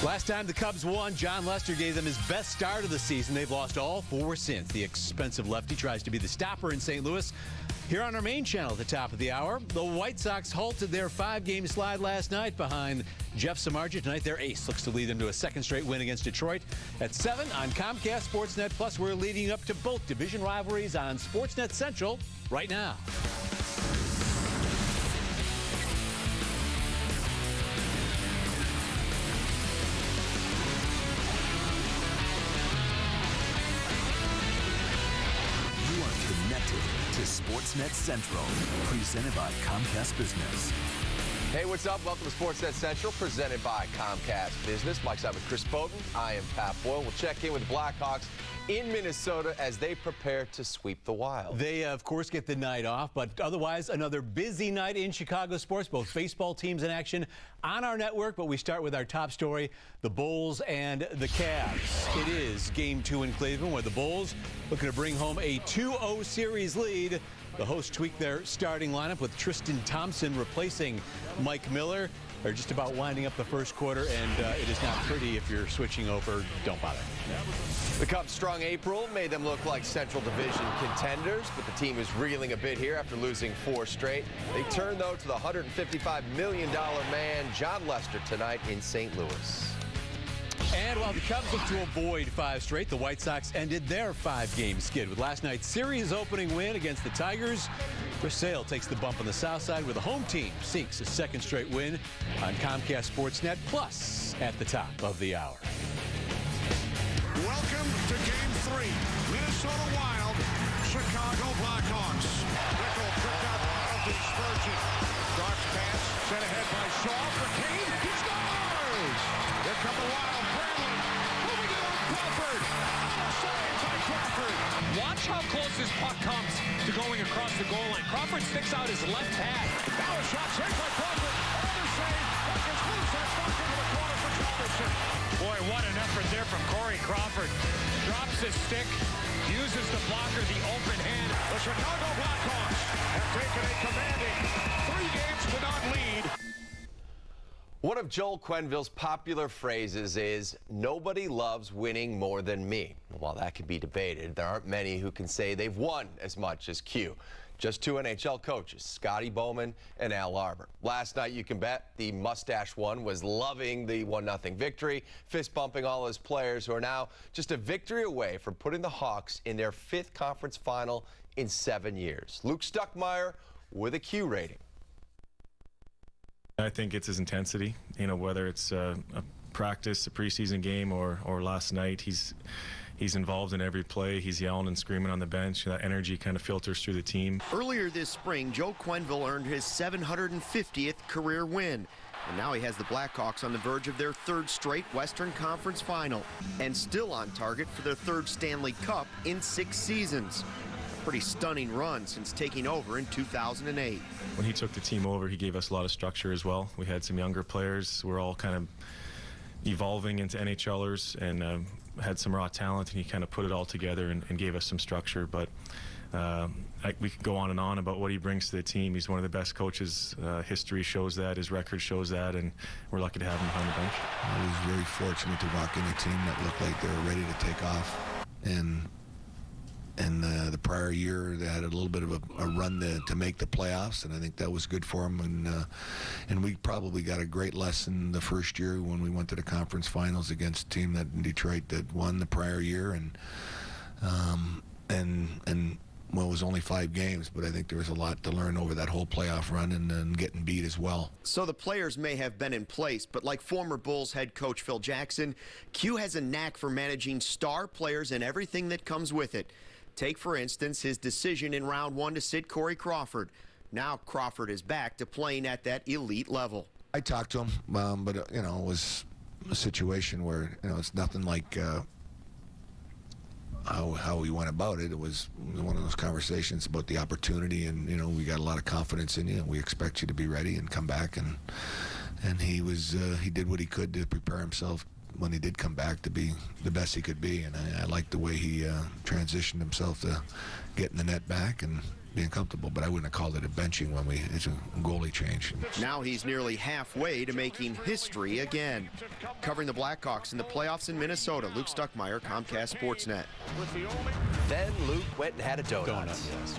Last time the Cubs won, John Lester gave them his best start of the season. They've lost all four since. The expensive lefty tries to be the stopper in St. Louis. Here on our main channel at the top of the hour, the White Sox halted their 5-game slide last night behind Jeff Samardzija. Tonight, their ace looks to lead them to a second straight win against Detroit. At 7 on Comcast Sportsnet Plus, we're leading up to both division rivalries on Sportsnet Central right now. To Sportsnet Central, presented by Comcast Business. Hey, what's up? Welcome to Sportsnet Central, presented by Comcast Business. Mike's out with Chris Bowden. I am Pat Boyle. We'll check in with the Blackhawks in Minnesota as they prepare to sweep the Wild. They, of course, get the night off, but otherwise another busy night in Chicago sports. Both baseball teams in action on our network, but we start with our top story, the Bulls and the Cavs. It is Game 2 in Cleveland, where the Bulls looking to bring home a 2-0 series lead. The hosts tweaked their starting lineup with Tristan Thompson replacing Mike Miller. They're just about winding up the first quarter, and it is not pretty if you're switching over. Don't bother. The Cubs' strong April made them look like Central Division contenders, but the team is reeling a bit here after losing 4 straight. They turn, though, to the $155 million man, John Lester, tonight in St. Louis. And while the Cubs look to avoid 5 straight, the White Sox ended their 5-game skid with last night's series opening win against the Tigers. Chris Sale takes the bump on the south side where the home team seeks a second straight win on Comcast Sportsnet Plus at the top of the hour. Welcome to Game 3. Minnesota Wild, Chicago Blackhawks. Rickle tripped out of the Spurgeon. Dark pass sent ahead by Shaw for Kane. He scores! Here come the Wild. Bradley moving it on Crawford. Saved by Crawford. Watch how close this puck comes to going across the goal line. Crawford sticks out his left pad. Now a shot saved by Crawford. Another save. Puck is loose. That's knocked into the corner for Robertson. Boy, what an effort there from Corey Crawford. Drops his stick, uses the blocker, the open hand. The Chicago Blackhawks have taken a commanding 3-games-to-none lead. One of Joel Quenneville's popular phrases is, "Nobody loves winning more than me." While that can be debated, there aren't many who can say they've won as much as Q. Just 2 NHL coaches, Scotty Bowman and Al Arbour. Last night, you can bet the mustache one was loving the 1-0 victory, fist bumping all his players who are now just a victory away from putting the Hawks in their 5th conference final in 7 years. Luke Stuckmeyer with a Q rating. I think it's his intensity, whether it's a practice, a preseason game, or last night, he's involved in every play. He's yelling and screaming on the bench. That energy kind of filters through the team. Earlier this spring, Joe Quenneville earned his 750th career win. And now he has the Blackhawks on the verge of their 3rd straight Western Conference final and still on target for their 3rd Stanley Cup in 6 seasons. Pretty stunning run since taking over in 2008. When he took the team over, he gave us a lot of structure as well. We had some younger players. We're all kind of evolving into NHLers and had some raw talent, and he kind of put it all together and gave us some structure. But we could go on and on about what he brings to the team. He's one of the best coaches. History shows that. His record shows that, and we're lucky to have him behind the bench. I was very fortunate to walk in a team that looked like they were ready to take off. And the prior year, they had a little bit of a run to make the playoffs, and I think that was good for them. And we probably got a great lesson the first year when we went to the conference finals against a team that in Detroit that won the prior year, and well, it was only 5 games, but I think there was a lot to learn over that whole playoff run and getting beat as well. So the players may have been in place, but like former Bulls head coach Phil Jackson, Q has a knack for managing star players and everything that comes with it. Take, for instance, his decision in round 1 to sit Corey Crawford. Now Crawford is back to playing at that elite level. I talked to him, but it was a situation where it's nothing like how we went about it. It was one of those conversations about the opportunity, and we got a lot of confidence in you. We expect you to be ready and come back, and he did what he could to prepare himself when he did come back to be the best he could be. And I liked the way he transitioned himself to getting the net back and being comfortable, but I wouldn't have called it a benching when it's a goalie change. Now he's nearly halfway to making history again. Covering the Blackhawks in the playoffs in Minnesota, Luke Stuckmeyer, Comcast Sportsnet. Then Luke went and had a donut.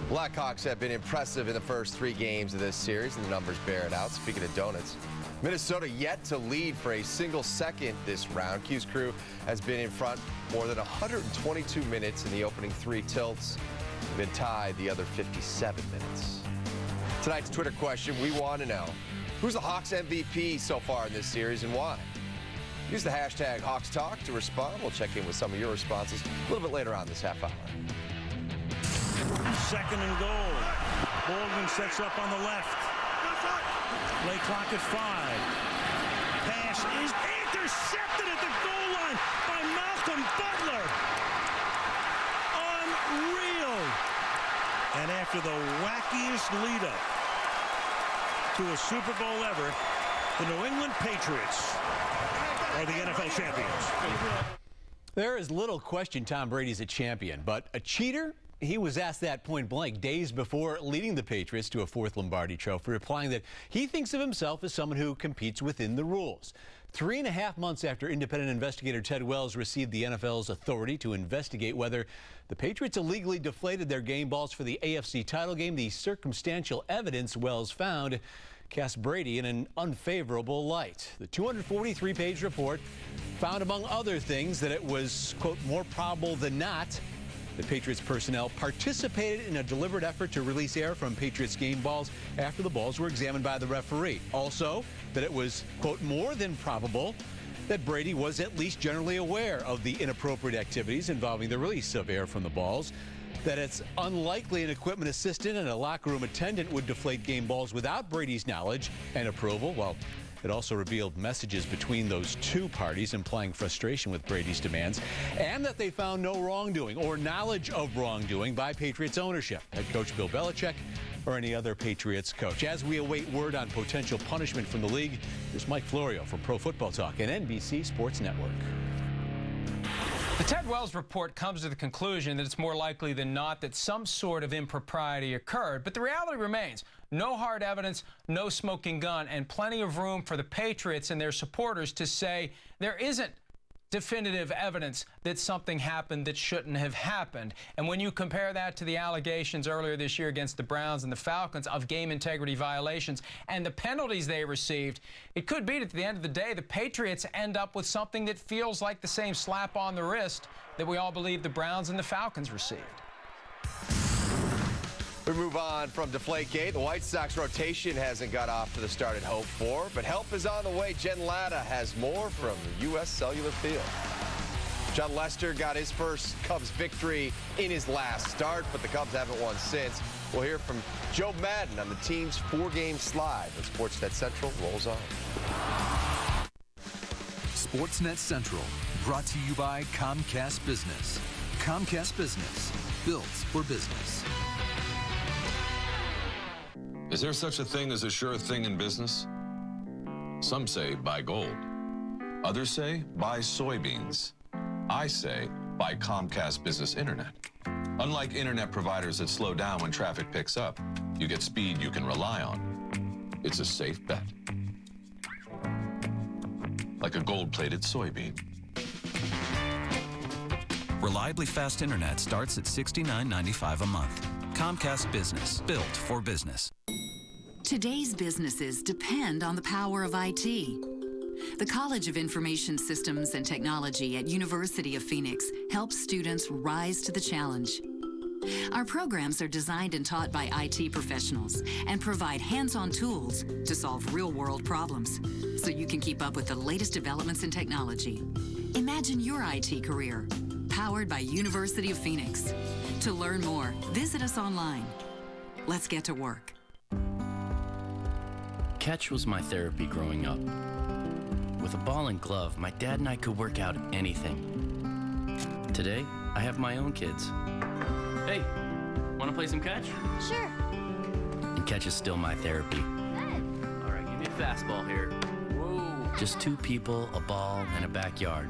Blackhawks have been impressive in the first 3 games of this series, and the numbers bear it out. Speaking of donuts, Minnesota yet to lead for a single second this round. Q's crew has been in front more than 122 minutes in the opening 3 tilts. Been tied the other 57 minutes. Tonight's Twitter question, we want to know, who's the Hawks MVP so far in this series and why? Use the hashtag HawksTalk to respond. We'll check in with some of your responses a little bit later on this half hour. 2nd and goal. Baldwin sets up on the left. Play clock at 5. Pass is intercepted at the goal line by Malcolm Butler. Unreal. And after the wackiest lead-up to a Super Bowl ever, the New England Patriots are the NFL champions. There is little question Tom Brady's a champion, but a cheater? He was asked that point blank days before leading the Patriots to a 4th Lombardi trophy, replying that he thinks of himself as someone who competes within the rules. 3.5 months after independent investigator Ted Wells received the NFL's authority to investigate whether the Patriots illegally deflated their game balls for the AFC title game, the circumstantial evidence Wells found cast Brady in an unfavorable light. The 243-page report found, among other things, that it was, quote, more probable than not the Patriots personnel participated in a deliberate effort to release air from Patriots game balls after the balls were examined by the referee. Also, that it was, quote, more than probable that Brady was at least generally aware of the inappropriate activities involving the release of air from the balls, that it's unlikely an equipment assistant and a locker room attendant would deflate game balls without Brady's knowledge and approval. Well, it also revealed messages between those 2 parties implying frustration with Brady's demands, and that they found no wrongdoing or knowledge of wrongdoing by Patriots ownership, head coach Bill Belichick, or any other Patriots coach. As we await word on potential punishment from the league, here's Mike Florio from Pro Football Talk and NBC Sports Network. The Ted Wells report comes to the conclusion that it's more likely than not that some sort of impropriety occurred, but the reality remains no hard evidence, no smoking gun, and plenty of room for the Patriots and their supporters to say there isn't definitive evidence that something happened that shouldn't have happened. And when you compare that to the allegations earlier this year against the Browns and the Falcons of game integrity violations and the penalties they received, it could be that at the end of the day, the Patriots end up with something that feels like the same slap on the wrist that we all believe the Browns and the Falcons received. We move on from Deflategate. The White Sox rotation hasn't got off to the start it hoped for, but help is on the way. Jen Latta has more from U.S. Cellular Field. John Lester got his first Cubs victory in his last start, but the Cubs haven't won since. We'll hear from Joe Madden on the team's 4-game slide when Sportsnet Central rolls on. Sportsnet Central, brought to you by Comcast Business. Comcast Business, built for business. Is there such a thing as a sure thing in business? Some say buy gold. Others say buy soybeans. I say buy Comcast Business Internet. Unlike internet providers that slow down when traffic picks up, you get speed you can rely on. It's a safe bet. Like a gold-plated soybean. Reliably fast internet starts at $69.95 a month. Comcast Business, built for business. Today's businesses depend on the power of IT. The College of Information Systems and Technology at University of Phoenix helps students rise to the challenge. Our programs are designed and taught by IT professionals and provide hands-on tools to solve real-world problems so you can keep up with the latest developments in technology. Imagine your IT career, powered by University of Phoenix. To learn more, visit us online. Let's get to work. Catch was my therapy growing up. With a ball and glove, my dad and I could work out anything. Today, I have my own kids. Hey, wanna play some catch? Sure. And catch is still my therapy. Good. All right, give me a fastball here. Whoa. Just 2 people, a ball, and a backyard.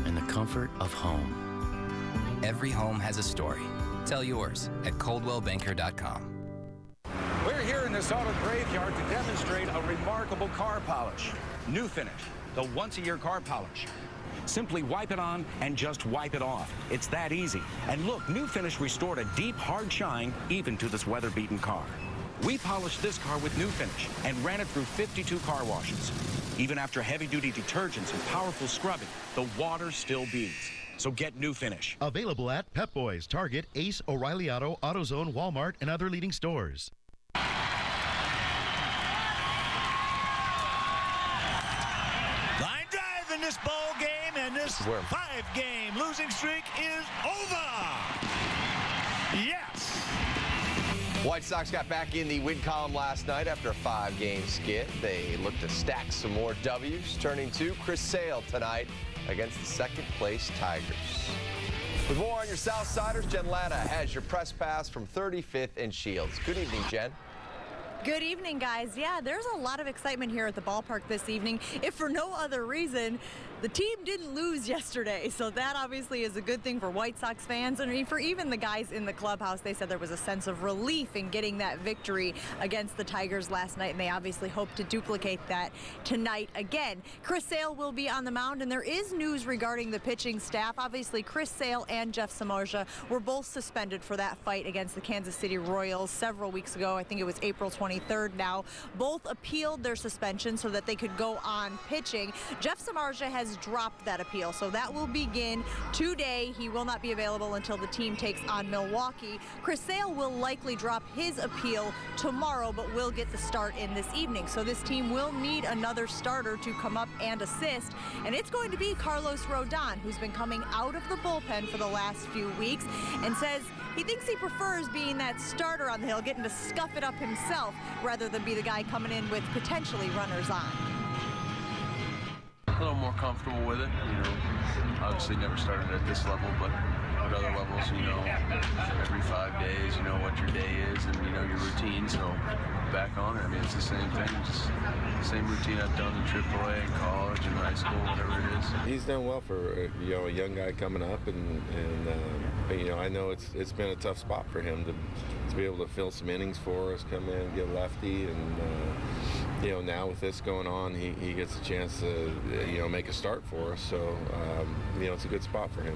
And the comfort of home. Every home has a story. Sell yours at coldwellbanker.com. We're here in this auto graveyard to demonstrate a remarkable car polish. New Finish, the once-a-year car polish. Simply wipe it on and just wipe it off. It's that easy. And look, New Finish restored a deep, hard shine even to this weather-beaten car. We polished this car with New Finish and ran it through 52 car washes. Even after heavy-duty detergents and powerful scrubbing, the water still beads. So get New Finish. Available at Pep Boys, Target, Ace, O'Reilly Auto, AutoZone, Walmart, and other leading stores. Line drive in this ball game, and this 5-game losing streak is over. Yes. White Sox got back in the win column last night after a 5-game skid. They look to stack some more W's, turning to Chris Sale tonight against the second-place Tigers. With more on your Southsiders, Jen Latta has your press pass from 35th and Shields. Good evening, Jen. Good evening, guys. Yeah, there's a lot of excitement here at the ballpark this evening, if for no other reason. The team didn't lose yesterday, so that obviously is a good thing for White Sox fans. And for even the guys in the clubhouse, they said there was a sense of relief in getting that victory against the Tigers last night, and they obviously hope to duplicate that tonight again. Chris Sale will be on the mound, and there is news regarding the pitching staff. Obviously, Chris Sale and Jeff Samardzija were both suspended for that fight against the Kansas City Royals several weeks ago. I think it was April 23rd now. Both appealed their suspension so that they could go on pitching. Jeff Samardzija has dropped that appeal, so that will begin today. He will not be available until the team takes on Milwaukee. Chris Sale will likely drop his appeal tomorrow, but will get the start in this evening. So this team will need another starter to come up and assist, and it's going to be Carlos Rodon, who's been coming out of the bullpen for the last few weeks and says he thinks he prefers being that starter on the hill, getting to scuff it up himself rather than be the guy coming in with potentially runners on. A little more comfortable with it, you know. Obviously never started at this level, but at other levels, you know, every 5 days, you know what your day is and you know your routine. So back on it, I mean, it's the same thing, just the same routine I've done in AAA, in college, in high school, whatever it is. He's done well for a young guy coming up, and you know, I know it's been a tough spot for him to be able to fill some innings for us, come in, get lefty, and you know, now with this going on, he gets a chance to you know, make a start for us. So you know, it's a good spot for him.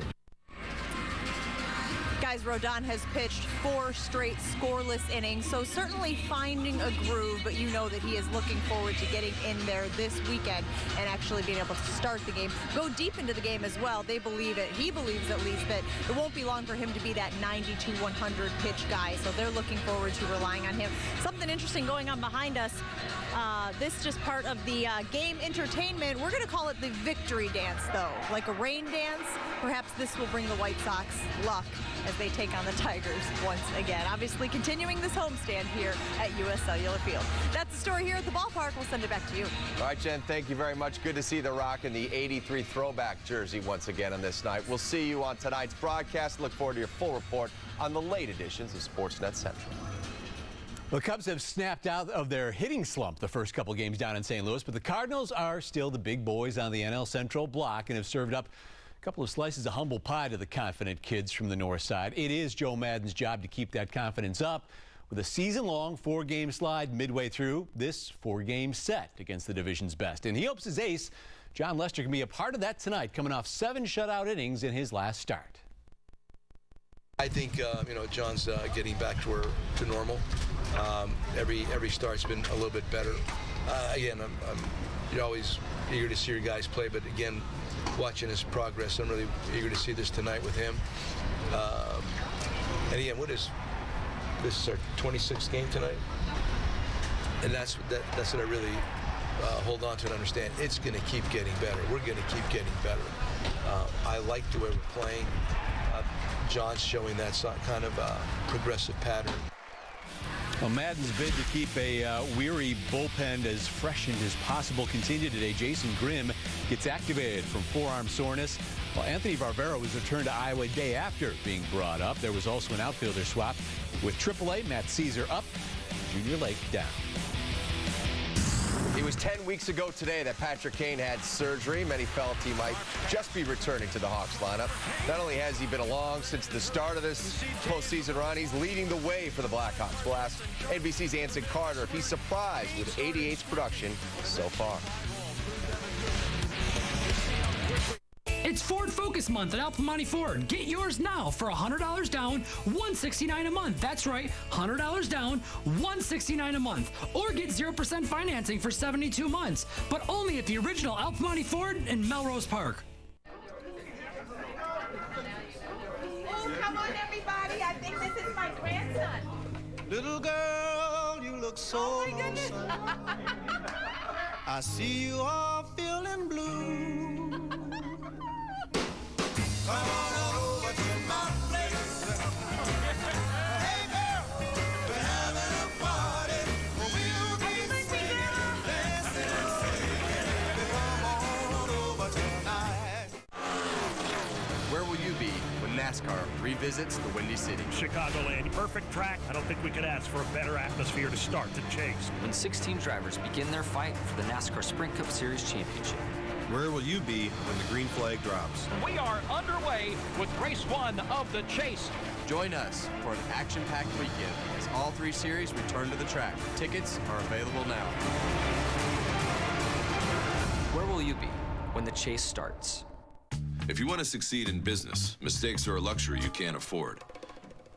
Guys, Rodon has pitched 4 straight scoreless innings, so certainly finding a groove, but you know that he is looking forward to getting in there this weekend and actually being able to start the game, go deep into the game as well. They believe it. He believes at least that it won't be long for him to be that 90 to 100 pitch guy, so they're looking forward to relying on him. Something interesting going on behind us. This is just part of the game entertainment. We're going to call it the victory dance, though, like a rain dance. Perhaps this will bring the White Sox luck as they take on the Tigers once again. Obviously continuing this homestand here at US Cellular Field. That's the story here at the ballpark. We'll send it back to you. All right, Jen, thank you very much. Good to see The Rock in the 83 throwback jersey once again on this night. We'll see you on tonight's broadcast. Look forward to your full report on the late editions of Sportsnet Central. The Cubs have snapped out of their hitting slump the first couple games down in St. Louis, but the Cardinals are still the big boys on the NL Central block and have served up a couple of slices of humble pie to the confident kids from the north side. It is Joe Maddon's job to keep that confidence up with a season-long 4-game slide midway through this 4-game set against the division's best. And he hopes his ace, John Lester, can be a part of that tonight, coming off 7 shutout innings in his last start. I think you know, John's getting back to normal. Every start's been a little bit better. Again, you're always eager to see your guys play, but again, watching his progress, I'm really eager to see this tonight with him. And again, this is our 26th game tonight, and that's what I really hold on to and understand. It's going to keep getting better. We're going to keep getting better. I like the way we're playing. John's showing that kind of progressive pattern. Well, Maddon's bid to keep a weary bullpen as freshened as possible continued today. Jason Grimm gets activated from forearm soreness, while Anthony Barbero was returned to Iowa day after being brought up. There was also an outfielder swap with AAA, Matt Caesar up, Junior Lake down. He It was 10 weeks ago today that Patrick Kane had surgery. Many felt he might just be returning to the Hawks lineup. Not only has he been along since the start of this postseason run, he's leading the way for the Blackhawks. We'll ask NBC's Anson Carter if he's surprised with 88's production so far. It's Ford Focus Month at Al Piemonte Ford. Get yours now for $100 down, $169 a month. That's right, $100 down, $169 a month. Or get 0% financing for 72 months. But only at the original Al Piemonte Ford in Melrose Park. Oh, come on, everybody. I think this is my grandson. Little girl, you look so lonesome. I see you all feeling blue. Come on over to my place. Hey girl, we're having a party. We'll be singing, dancing and singing. Come on over tonight. Where will you be when NASCAR revisits the Windy City? Chicagoland, perfect track. I don't think we could ask for a better atmosphere to start the chase. When 16 drivers begin their fight for the NASCAR Sprint Cup Series Championship. Where will you be when the green flag drops? We are underway with race 1 of the chase. Join us for an action-packed weekend as all 3 series return to the track. Tickets are available now. Where will you be when the chase starts? If you want to succeed in business, mistakes are a luxury you can't afford.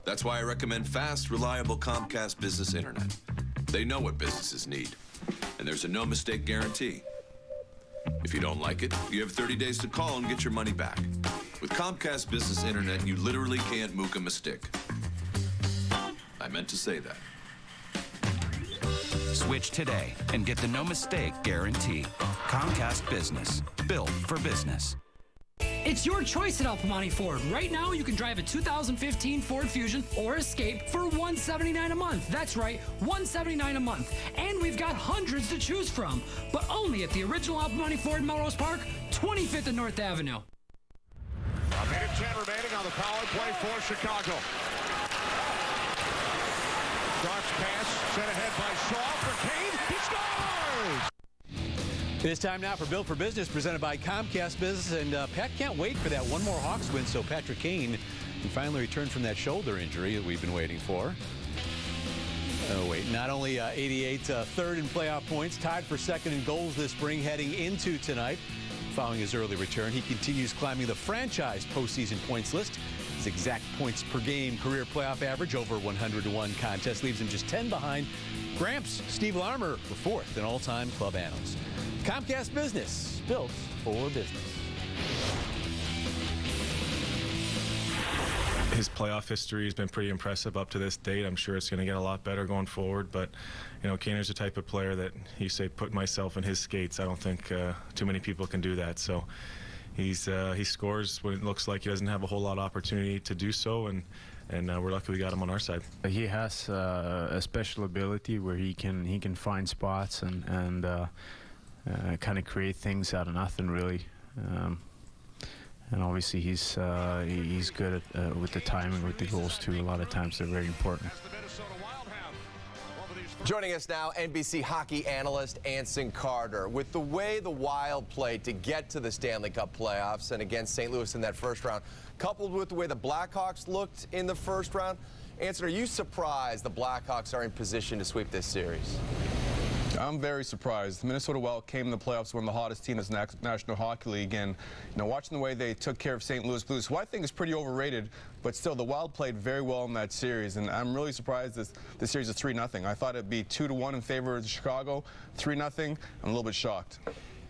That's why I recommend fast, reliable Comcast Business Internet. They know what businesses need, and there's a no-mistake guarantee. If you don't like it, you have 30 days to call and get your money back. With Comcast Business Internet, you literally can't mook a mistake. I meant to say that. Switch today and get the no-mistake guarantee. Comcast Business, built for business. It's your choice at Al Piemonte Ford. Right now, you can drive a 2015 Ford Fusion or Escape for $179 a month. That's right, $179 a month. And we've got hundreds to choose from, but only at the original Al Piemonte Ford Melrose Park, 25th and North Avenue. A minute 10 remaining on the power play for Chicago. Starks pass, sent ahead by Shaw for Kane. He scores! It's time now for Built for Business, presented by Comcast Business. And Pat can't wait for that one more Hawks win, so Patrick Kane can finally return from that shoulder injury that we've been waiting for. Oh, wait. Not only 88, third in playoff points, tied for second in goals this spring heading into tonight. Following his early return, he continues climbing the franchise postseason points list. His exact points per game career playoff average over 101 contests leaves him just 10 behind Gramps Steve Larmer for fourth in all-time club annals. Comcast Business, built for business. His playoff history has been pretty impressive up to this date. I'm sure it's going to get a lot better going forward, but you know, Kaner's the type of player that you say, put myself in his skates. I don't think too many people can do that. So he scores when it looks like he doesn't have a whole lot of opportunity to do so, and we're lucky we got him on our side. He has a special ability where he can find spots and kind of create things out of nothing, really. And obviously he's good at with the timing with the goals too. A lot of times they're very important. Joining us now, NBC hockey analyst Anson Carter. With the way the Wild played to get to the Stanley Cup playoffs and against St. Louis in that first round, coupled with the way the Blackhawks looked in the first round, Anson, are you surprised the Blackhawks are in position to sweep this series? I'm very surprised. The Minnesota Wild came in the playoffs, one of the hottest teams in the National Hockey League, and watching the way they took care of St. Louis Blues, who I think is pretty overrated, but still the Wild played very well in that series, and I'm really surprised this series is 3-0. I thought it'd be 2-1 in favor of Chicago, 3-0. I'm a little bit shocked.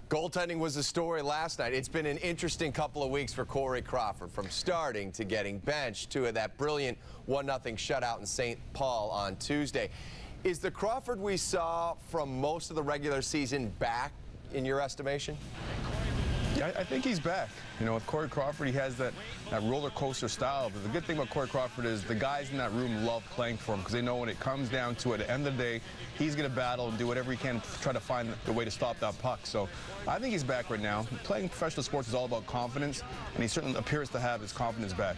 Goaltending was the story last night. It's been an interesting couple of weeks for Corey Crawford, from starting to getting benched to that brilliant 1-0 shutout in St. Paul on Tuesday. Is the Crawford we saw from most of the regular season back, in your estimation? Yeah, I think he's back. With Corey Crawford, he has that roller coaster style. But the good thing about Corey Crawford is the guys in that room love playing for him, because they know when it comes down to it, at the end of the day, he's going to battle and do whatever he can to try to find the way to stop that puck. So I think he's back right now. Playing professional sports is all about confidence, and he certainly appears to have his confidence back.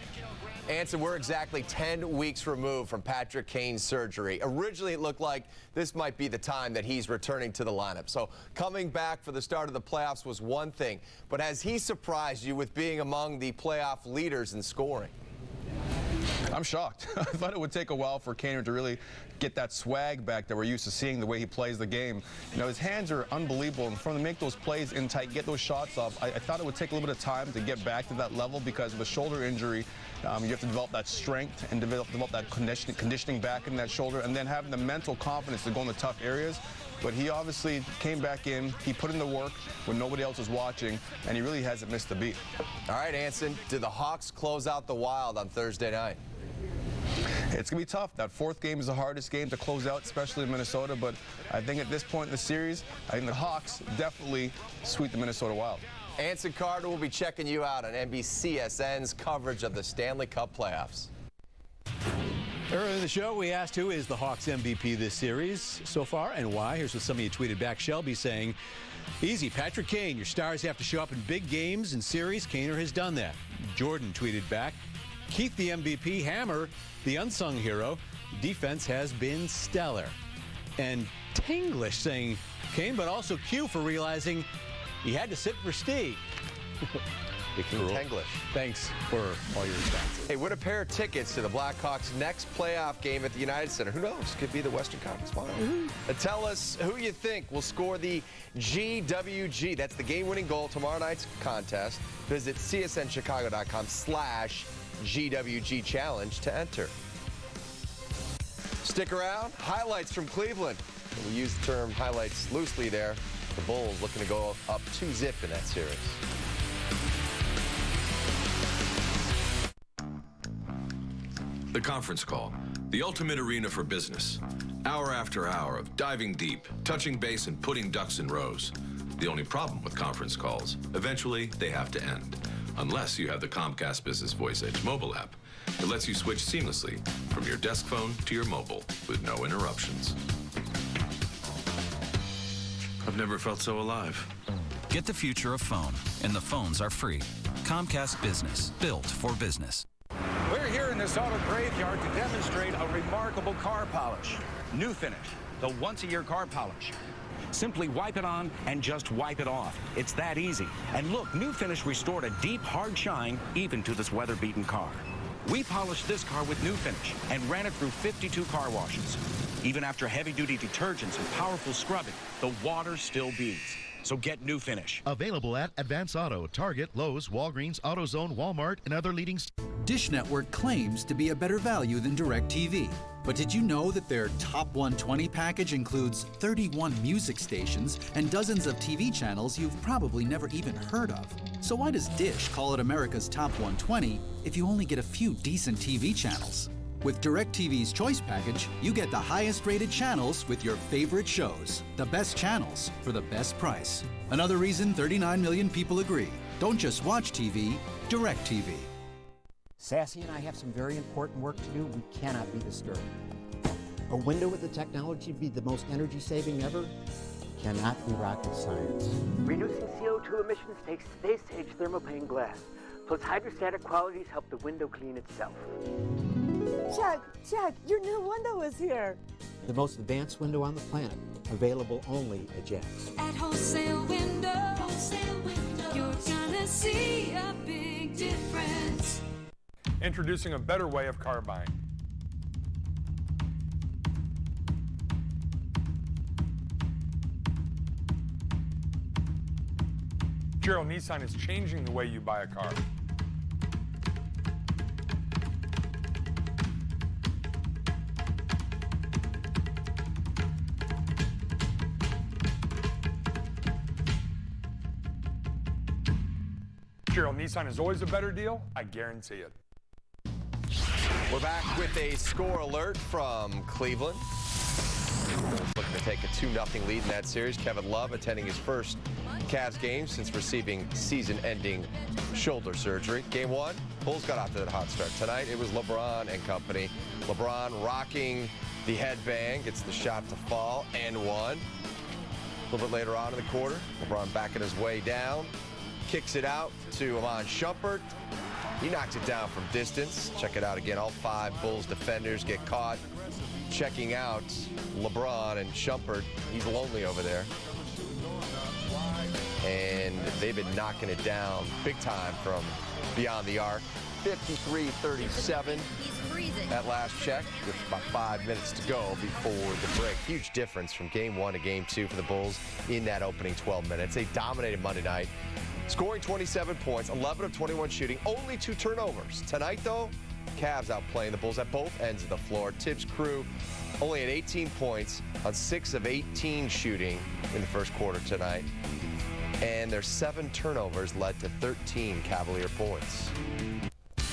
Anson, we're exactly 10 weeks removed from Patrick Kane's surgery. Originally, it looked like this might be the time that he's returning to the lineup. So coming back for the start of the playoffs was one thing, but has he surprised you with being among the playoff leaders in scoring? I'm shocked. I thought it would take a while for Kane to really get that swag back that we're used to seeing the way he plays the game. You know, his hands are unbelievable, and for him to make those plays in tight, get those shots off, I thought it would take a little bit of time to get back to that level because of a shoulder injury. You have to develop that strength and develop that conditioning back in that shoulder, and then having the mental confidence to go in the tough areas. But he obviously came back in, he put in the work when nobody else was watching, and he really hasn't missed a beat. All right, Anson, do the Hawks close out the Wild on Thursday night? It's going to be tough. That fourth game is the hardest game to close out, especially in Minnesota. But I think at this point in the series, I think the Hawks definitely sweep the Minnesota Wild. Anson Carter will be checking you out on CSN's coverage of the Stanley Cup playoffs. Earlier in the show, we asked who is the Hawks MVP this series so far and why. Here's what some of you tweeted back. Shelby saying, easy, Patrick Kane. Your stars have to show up in big games and series. Kaner has done that. Jordan tweeted back, Keith the MVP, Hammer the unsung hero. Defense has been stellar. And Tanglish saying Kane, but also Q for realizing he had to sit for Steve. Tanglish. Thanks for all your responses. Hey, win a pair of tickets to the Blackhawks' next playoff game at the United Center. Who knows? Could be the Western Conference Final. Tell us who you think will score the GWG. That's the game-winning goal tomorrow night's contest. Visit csnchicago.com/GWG challenge to enter. Stick around. Highlights from Cleveland. We use the term highlights loosely there. The Bulls looking to go up 2-zip in that series. The conference call, the ultimate arena for business. Hour after hour of diving deep, touching base, and putting ducks in rows. The only problem with conference calls, eventually they have to end. Unless you have the Comcast Business Voice Edge mobile app. It lets you switch seamlessly from your desk phone to your mobile with no interruptions. I've never felt so alive. Get the future of phone, and the phones are free. Comcast Business, built for business. We're here in this auto graveyard to demonstrate a remarkable car polish. New Finish, the once-a-year car polish. Simply wipe it on and just wipe it off. It's that easy. And look, New Finish restored a deep, hard shine even to this weather-beaten car. We polished this car with New Finish and ran it through 52 car washes. Even after heavy-duty detergents and powerful scrubbing, the water still beads. So get New Finish. Available at Advance Auto, Target, Lowe's, Walgreens, AutoZone, Walmart, and other leading... Dish Network claims to be a better value than DirecTV. But did you know that their Top 120 package includes 31 music stations and dozens of TV channels you've probably never even heard of? So why does Dish call it America's Top 120 if you only get a few decent TV channels? With DirecTV's Choice Package, you get the highest rated channels with your favorite shows. The best channels for the best price. Another reason 39 million people agree. Don't just watch TV, DirecTV. Sassy and I have some very important work to do. We cannot be disturbed. A window with the technology to be the most energy-saving ever cannot be rocket science. Reducing CO2 emissions takes space-age thermopane glass. Plus hydrostatic qualities help the window clean itself. Jack, your new window is here. The most advanced window on the planet, available only at Jack's. At Wholesale Window, you're gonna see a big difference. Introducing a better way of car buying. Gerald Nissan is changing the way you buy a car. Gerald Nissan is always a better deal, I guarantee it. We're back with a score alert from Cleveland. Looking to take a 2-0 lead in that series. Kevin Love attending his first Cavs game since receiving season-ending shoulder surgery. Game 1, Bulls got off to that hot start. Tonight, it was LeBron and company. LeBron rocking the headbang, gets the shot to fall, and one. A little bit later on in the quarter, LeBron backing his way down, kicks it out to Iman Shumpert. He knocks it down from distance. Check it out again. All 5 Bulls defenders get caught checking out LeBron and Shumpert. He's lonely over there. And they've been knocking it down big time from beyond the arc. 53-37 at last check, with about 5 minutes to go before the break. Huge difference from game 1 to game 2 for the Bulls in that opening 12 minutes. They dominated Monday night, scoring 27 points, 11 of 21 shooting, only 2 turnovers. Tonight, though, Cavs outplaying the Bulls at both ends of the floor. Tibbs' crew only at 18 points on 6 of 18 shooting in the first quarter tonight. And their 7 turnovers led to 13 Cavalier points.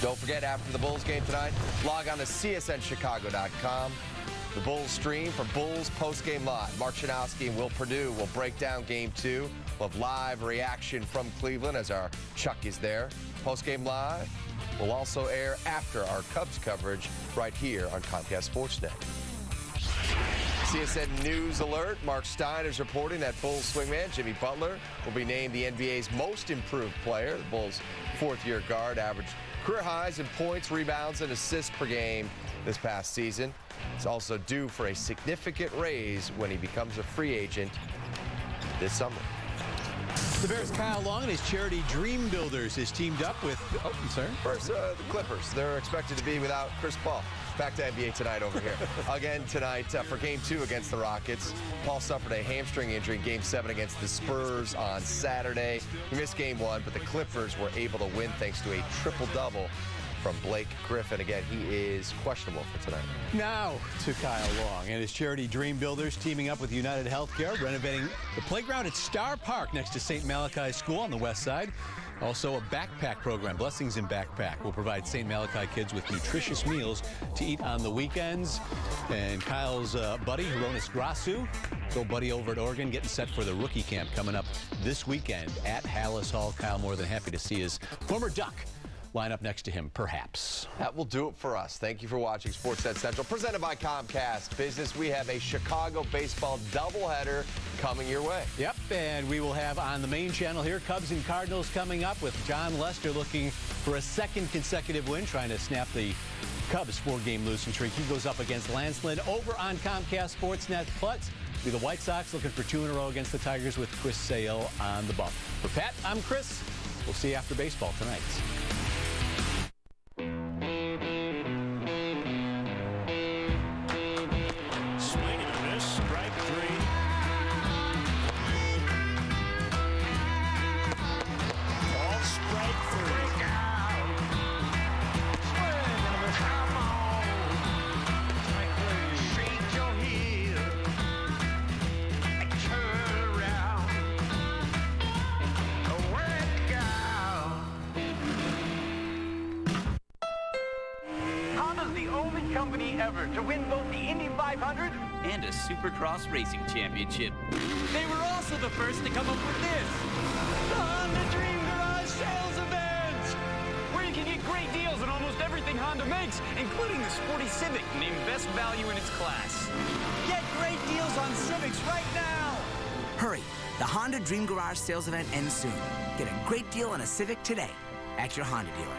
Don't forget, after the Bulls game tonight, log on to CSNChicago.com. The Bulls stream for Bulls postgame live. Mark Chanowski and Will Perdue will break down game 2. We'll have live reaction from Cleveland as our Chuck is there. Postgame live will also air after our Cubs coverage right here on Comcast Sportsnet. CSN News Alert. Mark Stein is reporting that Bulls swingman Jimmy Butler will be named the NBA's most improved player. The Bulls' 4th-year guard averaged career highs in points, rebounds, and assists per game this past season. He's also due for a significant raise when he becomes a free agent this summer. The Bears' Kyle Long and his charity Dream Builders has teamed up with, First, the Clippers. They're expected to be without Chris Paul. Back to NBA tonight over here. Again tonight for Game 2 against the Rockets. Paul suffered a hamstring injury in Game 7 against the Spurs on Saturday. He missed Game 1, but the Clippers were able to win thanks to a triple-double from Blake Griffin. Again, he is questionable for tonight. Now to Kyle Long and his charity Dream Builders teaming up with United Healthcare, renovating the playground at Star Park next to St. Malachi School on the west side. Also a backpack program, Blessings in Backpack, will provide St. Malachi kids with nutritious meals to eat on the weekends. And Kyle's buddy, Hronis Grasu, his old buddy over at Oregon, getting set for the rookie camp coming up this weekend at Hallis Hall. Kyle more than happy to see his former Duck line up next to him, perhaps. That will do it for us. Thank you for watching Sportsnet Central, presented by Comcast Business. We have a Chicago baseball doubleheader coming your way. Yep, and we will have on the main channel here Cubs and Cardinals coming up with John Lester looking for a 2nd consecutive win, trying to snap the Cubs 4-game losing streak. He goes up against Lance Lynn. Over on Comcast Sportsnet Plus, be the White Sox looking for 2 in a row against the Tigers with Chris Sale on the bump. For Pat, I'm Chris. We'll see you after baseball tonight. Ever to win both the Indy 500 and a Supercross Racing Championship. They were also the first to come up with this, the Honda Dream Garage Sales Event, where you can get great deals on almost everything Honda makes, including the sporty Civic, named best value in its class. Get great deals on Civics right now. Hurry, the Honda Dream Garage Sales Event ends soon. Get a great deal on a Civic today at your Honda dealer.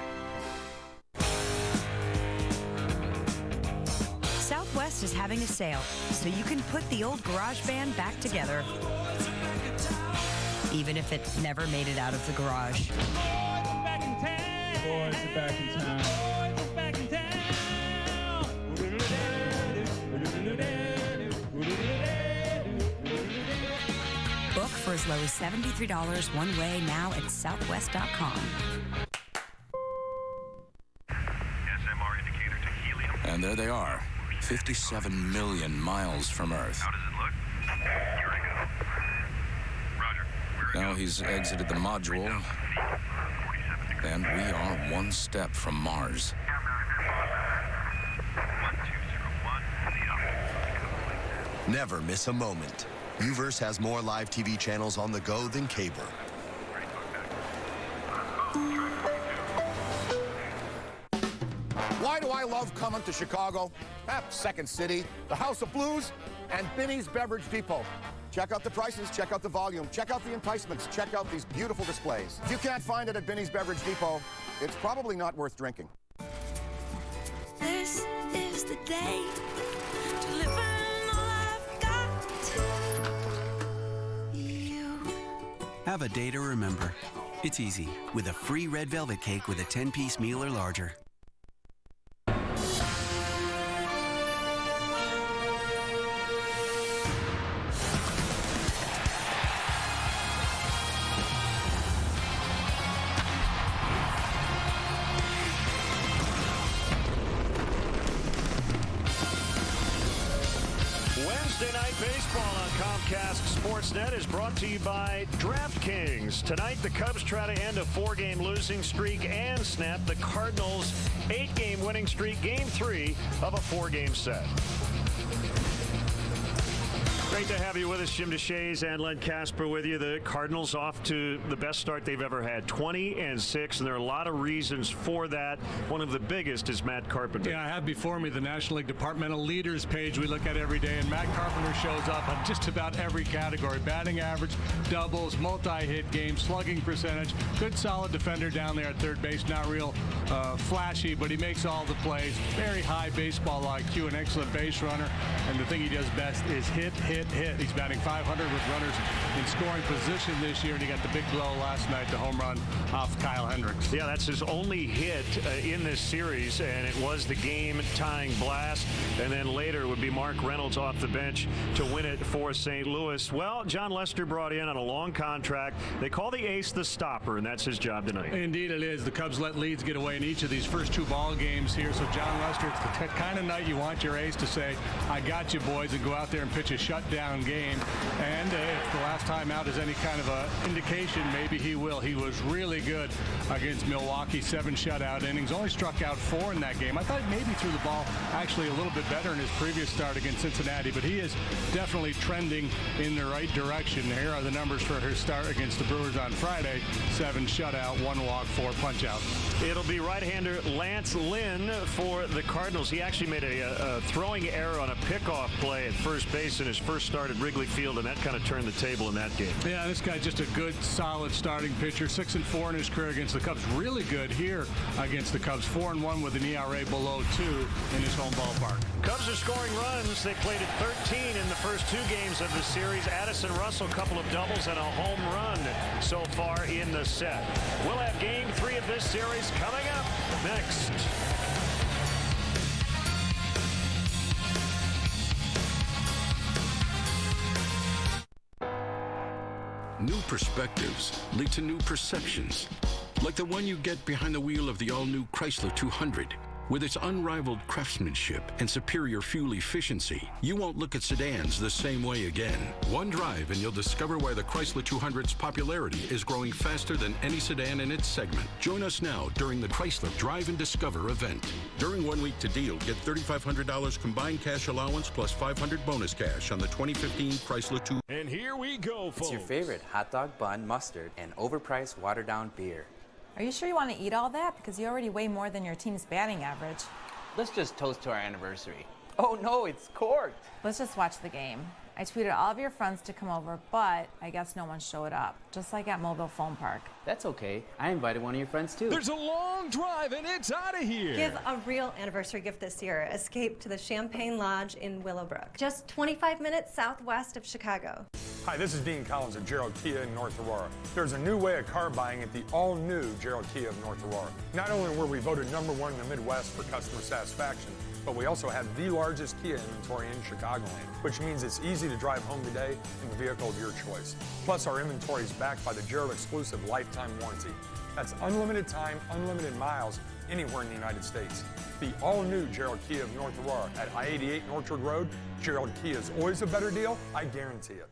Southwest is having a sale, so you can put the old garage band back together, even if it never made it out of the garage. Boys are back in town. Book for as low as $73 one way now at southwest.com. SMR indicator to helium. And there they are, 57 million miles from Earth. How does it look? Here I go. Roger. Now he's exited the module, and we are one step from Mars. 1201. Never miss a moment. Uverse has more live TV channels on the go than cable. Why do I love coming to Chicago? Second City, the House of Blues, and Binny's Beverage Depot. Check out the prices, check out the volume, check out the enticements, check out these beautiful displays. If you can't find it at Binny's Beverage Depot, it's probably not worth drinking. This is the day to live in all I've got. You. Have a day to remember. It's easy with a free red velvet cake with a 10-piece meal or larger. Wednesday Night Baseball on Comcast Sportsnet is brought to you by DraftKings. Tonight, the Cubs try to end a 4-game losing streak and snap the Cardinals' 8-game winning streak, Game 3 of a 4-game set. Great to have you with us, Jim DeShays and Len Casper with you. The Cardinals off to the best start they've ever had, 20-6, and there are a lot of reasons for that. One of the biggest is Matt Carpenter. Yeah, I have before me the National League Departmental Leaders page we look at every day, and Matt Carpenter shows up on just about every category. Batting average, doubles, multi-hit game, slugging percentage, good solid defender down there at third base. Not real flashy, but he makes all the plays. Very high baseball IQ, an excellent base runner, and the thing he does best is hit. He's batting 500 with runners in scoring position this year, and he got the big blow last night, the home run off Kyle Hendricks. Yeah, that's his only hit in this series, and it was the game-tying blast. And then later it would be Mark Reynolds off the bench to win it for St. Louis. Well, John Lester brought in on a long contract. They call the ace the stopper, and that's his job tonight. Indeed it is. The Cubs let leads get away in each of these first 2 ball games here. So John Lester, it's the kind of night you want your ace to say, I got you, boys, and go out there and pitch a shutdown game. And if the last time out is any kind of a indication, maybe he will. He was really good against Milwaukee, 7 shutout innings, only struck out 4 in that game. I thought maybe threw the ball actually a little bit better in his previous start against Cincinnati, but he is definitely trending in the right direction. Here are the numbers for his start against the Brewers on Friday: 7 shutout, 1 walk, 4 punch outs. It'll be right-hander Lance Lynn for the Cardinals. He actually made a throwing error on a pickoff play at first base in his first start at Wrigley Field, and that kind of turned the table in that game. Yeah, this guy's just a good, solid starting pitcher. 6-4 in his career against the Cubs. Really good here against the Cubs. 4-1 with an ERA below 2 in his home ballpark. Cubs are scoring runs. They played at 13 in the first 2 games of the series. Addison Russell, a couple of doubles and a home run so far in the set. We'll have Game 3 of this series coming up next. New perspectives lead to new perceptions, like the one you get behind the wheel of the all-new Chrysler 200. With its unrivaled craftsmanship and superior fuel efficiency, you won't look at sedans the same way again. One drive and you'll discover why the Chrysler 200's popularity is growing faster than any sedan in its segment. Join us now during the Chrysler Drive and Discover event. During 1 week to deal, get $3,500 combined cash allowance plus $500 bonus cash on the 2015 Chrysler 200. And here we go, folks. It's your favorite hot dog bun, mustard, and overpriced watered-down beer. Are you sure you want to eat all that? Because you already weigh more than your team's batting average. Let's just toast to our anniversary. Oh no, it's corked. Let's just watch the game. I tweeted all of your friends to come over, but I guess no one showed up, just like at Mobile Phone Park. That's okay. I invited one of your friends too. There's a long drive and it's out of here. Give a real anniversary gift this year. Escape to the Champagne Lodge in Willowbrook, just 25 minutes southwest of Chicago. Hi, this is Dean Collins at Gerald Kia in North Aurora. There's a new way of car buying at the all-new Gerald Kia of North Aurora. Not only were we voted #1 in the Midwest for customer satisfaction, but we also have the largest Kia inventory in Chicagoland, which means it's easy to drive home today in the vehicle of your choice. Plus, our inventory is backed by the Gerald exclusive lifetime warranty. That's unlimited time, unlimited miles, anywhere in the United States. The all-new Gerald Kia of North Aurora at I-88 Northwood Road. Gerald Kia is always a better deal, I guarantee it.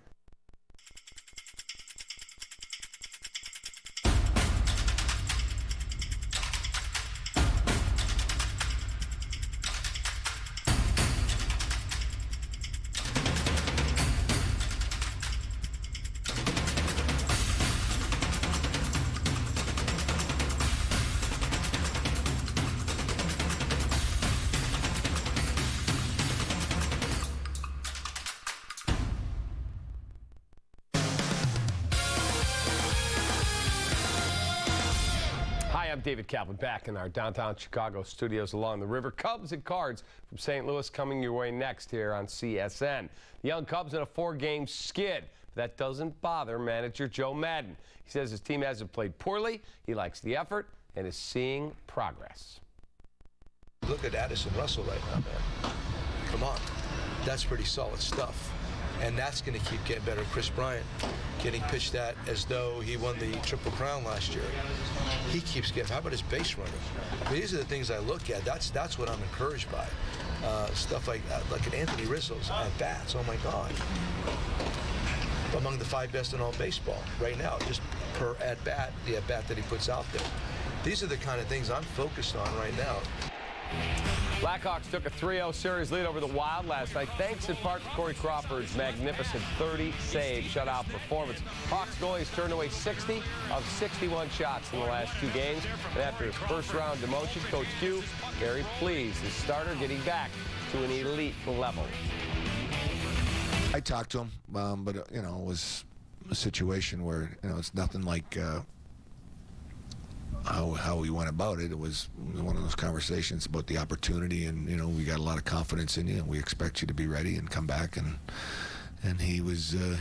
I'm David Kaplan, back in our downtown Chicago studios along the river. Cubs and Cards from St. Louis coming your way next here on CSN. The young Cubs in a 4-game skid. That doesn't bother manager Joe Madden. He says his team hasn't played poorly, he likes the effort, and is seeing progress. Look at Addison Russell right now, man. Come on. That's pretty solid stuff. And that's going to keep getting better. Chris Bryant getting pitched at as though he won the Triple Crown last year. He keeps getting, how about his base running? I mean, these are the things I look at. That's what I'm encouraged by. Stuff like an Anthony Rizzo's at bats. Oh my God. Among the 5 best in all baseball right now, just per at bat, the at bat that he puts out there. These are the kind of things I'm focused on right now. Blackhawks took a 3-0 series lead over the Wild last night, thanks in part to Corey Crawford's magnificent 30-save shutout performance. Hawks goalies turned away 60 of 61 shots in the last 2 games. And after his first-round demotion, Coach Q very pleased his starter getting back to an elite level. I talked to him, but it was a situation where it's nothing like how we went about it. It was one of those conversations about the opportunity, and we got a lot of confidence in you, and we expect you to be ready and come back. And he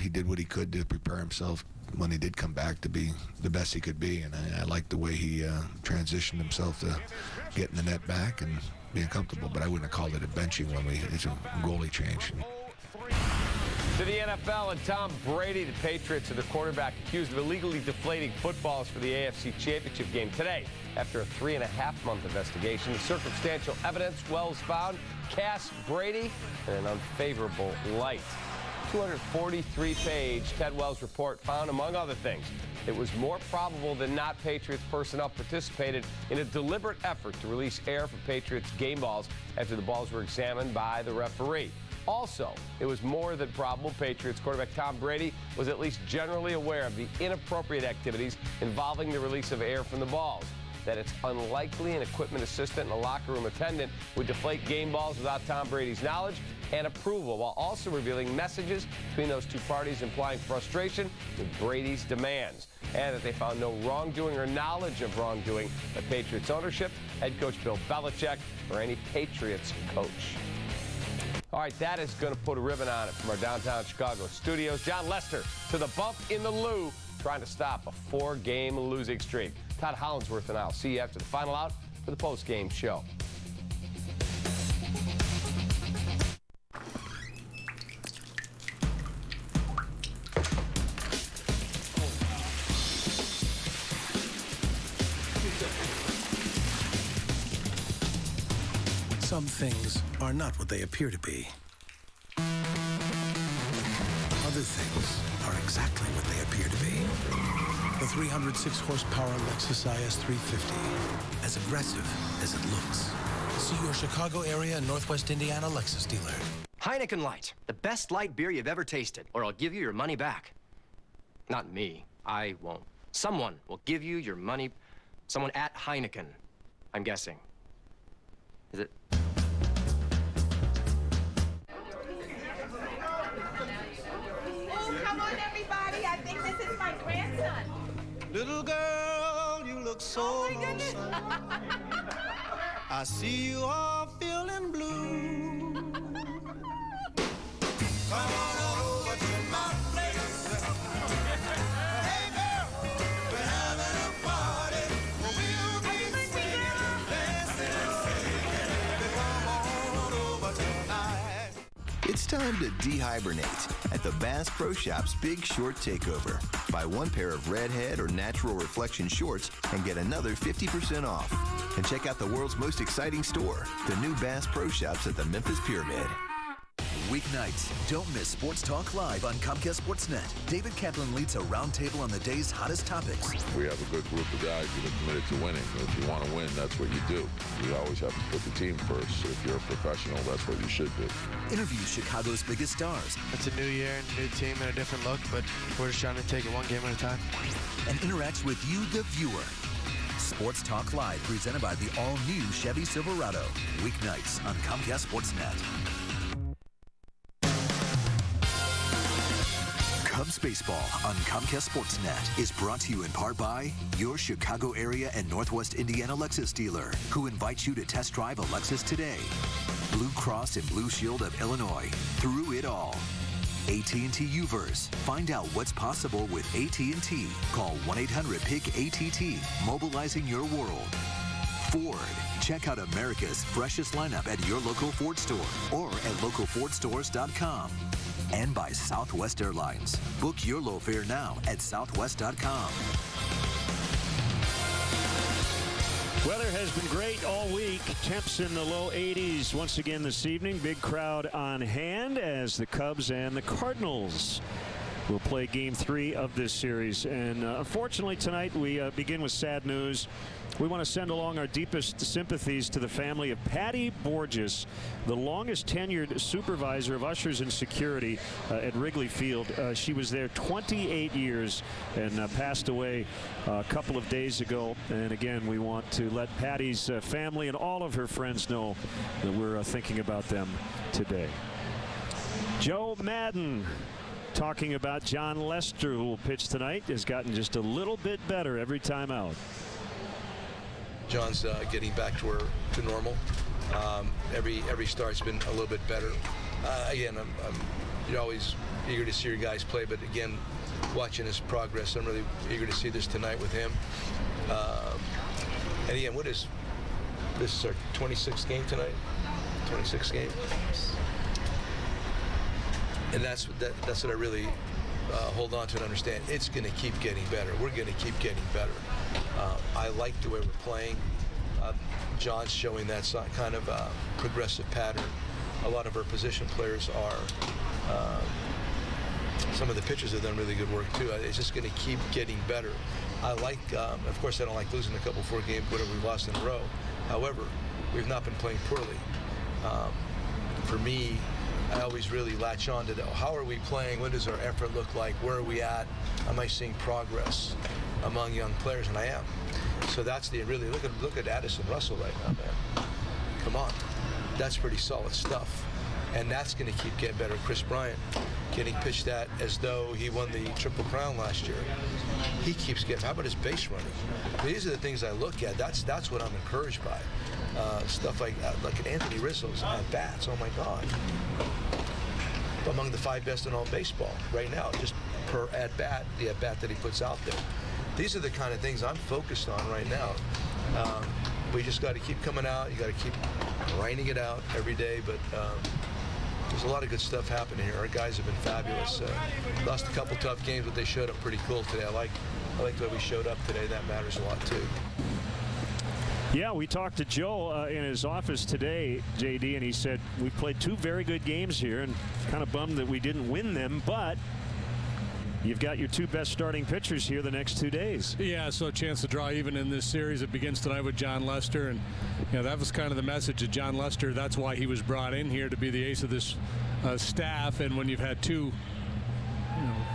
did what he could to prepare himself when he did come back to be the best he could be. And I liked the way he transitioned himself to getting the net back and being comfortable. But I wouldn't have called it a benching when it's a goalie change. To the NFL and Tom Brady, the Patriots and their quarterback accused of illegally deflating footballs for the AFC Championship game today. After a 3.5-month investigation, the circumstantial evidence Wells found cast Brady in an unfavorable light. 243-page Ted Wells report found, among other things, it was more probable than not Patriots personnel participated in a deliberate effort to release air from Patriots game balls after the balls were examined by the referee. Also, it was more than probable Patriots quarterback Tom Brady was at least generally aware of the inappropriate activities involving the release of air from the balls. That it's unlikely an equipment assistant and a locker room attendant would deflate game balls without Tom Brady's knowledge and approval, while also revealing messages between those two parties implying frustration with Brady's demands. And that they found no wrongdoing or knowledge of wrongdoing by Patriots ownership, head coach Bill Belichick, or any Patriots coach. All right, that is going to put a ribbon on it from our downtown Chicago studios. John Lester to the bump in the loo, trying to stop a 4-game losing streak. Todd Hollandsworth and I'll see you after the final out for the post-game show. Some things are not what they appear to be. Other things are exactly what they appear to be. The 306 horsepower Lexus IS 350, as aggressive as it looks. See your Chicago area and Northwest Indiana Lexus dealer. Heineken Light, the best light beer you've ever tasted, or I'll give you your money back. Not me, I won't. Someone will give you your money. Someone at Heineken, I'm guessing. Is it? Come on, everybody. I think this is my grandson. Little girl, you look so lonesome. I see you all feeling blue. Come on over to my place. Hey, girl, we're having a party. We'll be singing, dancing, and singing. Come on over tonight. It's time to dehibernate at the Bass Pro Shop's Big Short Takeover. Buy 1 pair of redhead or natural reflection shorts and get another 50% off. And check out the world's most exciting store, the new Bass Pro Shops at the Memphis Pyramid. Weeknights, don't miss Sports Talk Live on Comcast Sportsnet. David Kaplan leads a roundtable on the day's hottest topics. We have a good group of guys that are committed to winning. If you want to win, that's what you do. You always have to put the team first. If you're a professional, that's what you should do. Interviews Chicago's biggest stars. It's a new year and a new team and a different look, but we're just trying to take it one game at a time. And interacts with you, the viewer. Sports Talk Live, presented by the all-new Chevy Silverado. Weeknights on Comcast Sportsnet. Cubs baseball on Comcast Sportsnet is brought to you in part by your Chicago area and Northwest Indiana Lexus dealer, who invites you to test drive a Lexus today. Blue Cross and Blue Shield of Illinois, through it all. AT&T Uverse. Find out what's possible with AT&T. Call 1-800-PIC-ATT, mobilizing your world. Ford. Check out America's freshest lineup at your local Ford store or at localfordstores.com. And by Southwest Airlines. Book your low fare now at southwest.com. Weather has been great all week. Temps in the low 80s once again this evening. Big crowd on hand as the Cubs and the Cardinals will play Game 3 of this series. And unfortunately tonight we begin with sad news. We want to send along our deepest sympathies to the family of Patty Borges, the longest tenured supervisor of ushers and security at Wrigley Field. She was there 28 years and passed away a couple of days ago. And again, we want to let Patty's family and all of her friends know that we're thinking about them today. Joe Madden, talking about John Lester, who will pitch tonight, has gotten just a little bit better every time out. John's getting back to normal. Every start's been a little bit better. Again, you're always eager to see your guys play, but again, watching his progress, I'm really eager to see this tonight with him. And again, this is our 26th game tonight? 26th game? And that's what I really hold on to and understand. It's going to keep getting better. We're going to keep getting better. I like the way we're playing. John's showing that kind of progressive pattern. A lot of our position players are. Some of the pitchers have done really good work too. It's just going to keep getting better. I like, of course, I don't like losing a couple 4 games, whatever we've lost in a row. However, we've not been playing poorly. For me, I always really latch on to how are we playing? What does our effort look like? Where are we at? Am I seeing progress among young players? And I am. So that's really look at Addison Russell right now, man. Come on, that's pretty solid stuff, and that's going to keep getting better. Chris Bryant getting pitched at as though he won the Triple Crown last year. He keeps getting. How about his base running? These are the things I look at. That's what I'm encouraged by. Stuff like Anthony Rizzo's at bats. Oh my God. Among the 5 best in all baseball right now, just per at bat, the at bat that he puts out there. These are the kind of things I'm focused on right now. We just got to keep coming out. You got to keep grinding it out every day. But there's a lot of good stuff happening here. Our guys have been fabulous. Lost a couple tough games, but they showed up pretty cool today. I like the way we showed up today. That matters a lot too. Yeah, we talked to Joe in his office today, JD, and he said we've played 2 very good games here and kind of bummed that we didn't win them, but you've got your 2 best starting pitchers here the next 2 days. Yeah, so a chance to draw even in this series. It begins tonight with John Lester, and that was kind of the message of John Lester. That's why he was brought in here, to be the ace of this staff. And when you've had 2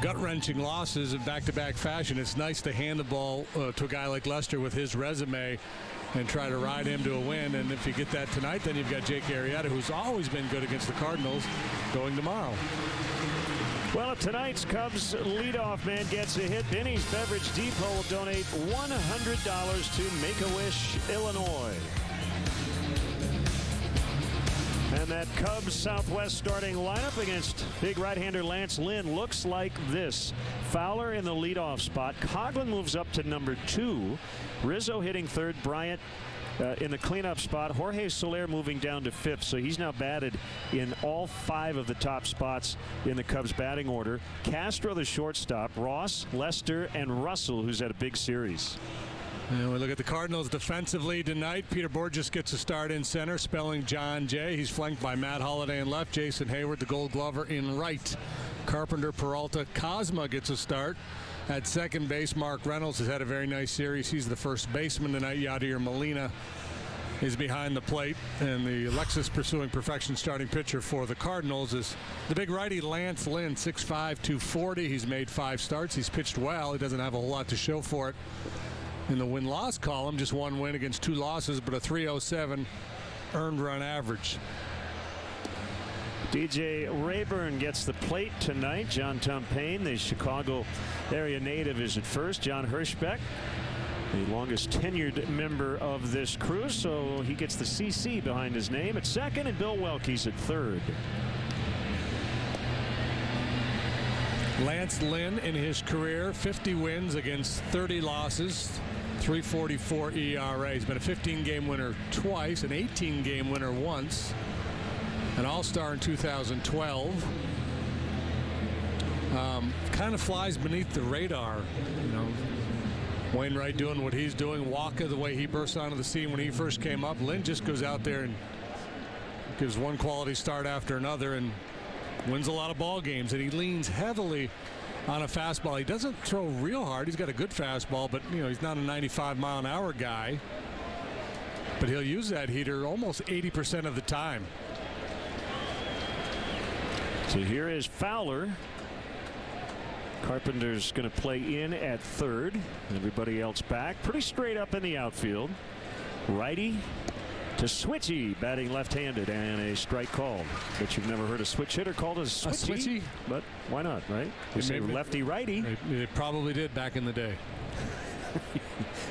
gut-wrenching losses in back-to-back fashion, it's nice to hand the ball to a guy like Lester with his resume and try to ride him to a win. And if you get that tonight, then you've got Jake Arrieta, who's always been good against the Cardinals, going tomorrow. Well, if tonight's Cubs leadoff man gets a hit, Benny's Beverage Depot will donate $100 to Make-A-Wish, Illinois. And that Cubs Southwest starting lineup against big right-hander Lance Lynn looks like this. Fowler in the leadoff spot. Coughlin moves up to number 2. Rizzo hitting 3rd. Bryant in the cleanup spot. Jorge Soler moving down to 5th. So he's now batted in all 5 of the top spots in the Cubs batting order. Castro the shortstop. Ross, Lester, and Russell, who's had a big series. And we look at the Cardinals defensively tonight. Peter Borges gets a start in center, spelling John Jay. He's flanked by Matt Holliday in left, Jason Hayward, the Gold Glover, in right. Carpenter, Peralta, Cosma gets a start. At second base, Mark Reynolds has had a very nice series. He's the first baseman tonight. Yadier Molina is behind the plate. And the Lexus pursuing perfection starting pitcher for the Cardinals is the big righty Lance Lynn, 6'5", 240. He's made 5 starts. He's pitched well. He doesn't have a whole lot to show for it in the win-loss column. Just 1 win against 2 losses, but a .307 earned run average. DJ Rayburn gets the plate tonight. John Tumpane, the Chicago area native, is at first. John Hirschbeck, the longest tenured member of this crew, so he gets the CC behind his name at second, and Bill Welke's at third. Lance Lynn in his career, 50 wins against 30 losses, 3.44 ERA. He's been a 15-game winner twice, an 18-game winner once, an All-Star in 2012. Kind of flies beneath the radar, you know. Wainwright doing what he's doing, Walker the way he burst onto the scene when he first came up. Lynn just goes out there and gives one quality start after another and wins a lot of ball games, and he leans heavily on a fastball. He doesn't throw real hard. He's got a good fastball, but you know, he's not a 95-mile-an-hour guy. But he'll use that heater almost 80% of the time. So here is Fowler. Carpenter's going to play in at third. Everybody else back. Pretty straight up in the outfield. Righty to Switchy, batting left-handed, and a strike called. But you've never heard a switch hitter called a switchy? But why not, right? You say lefty-righty. They probably did back in the day.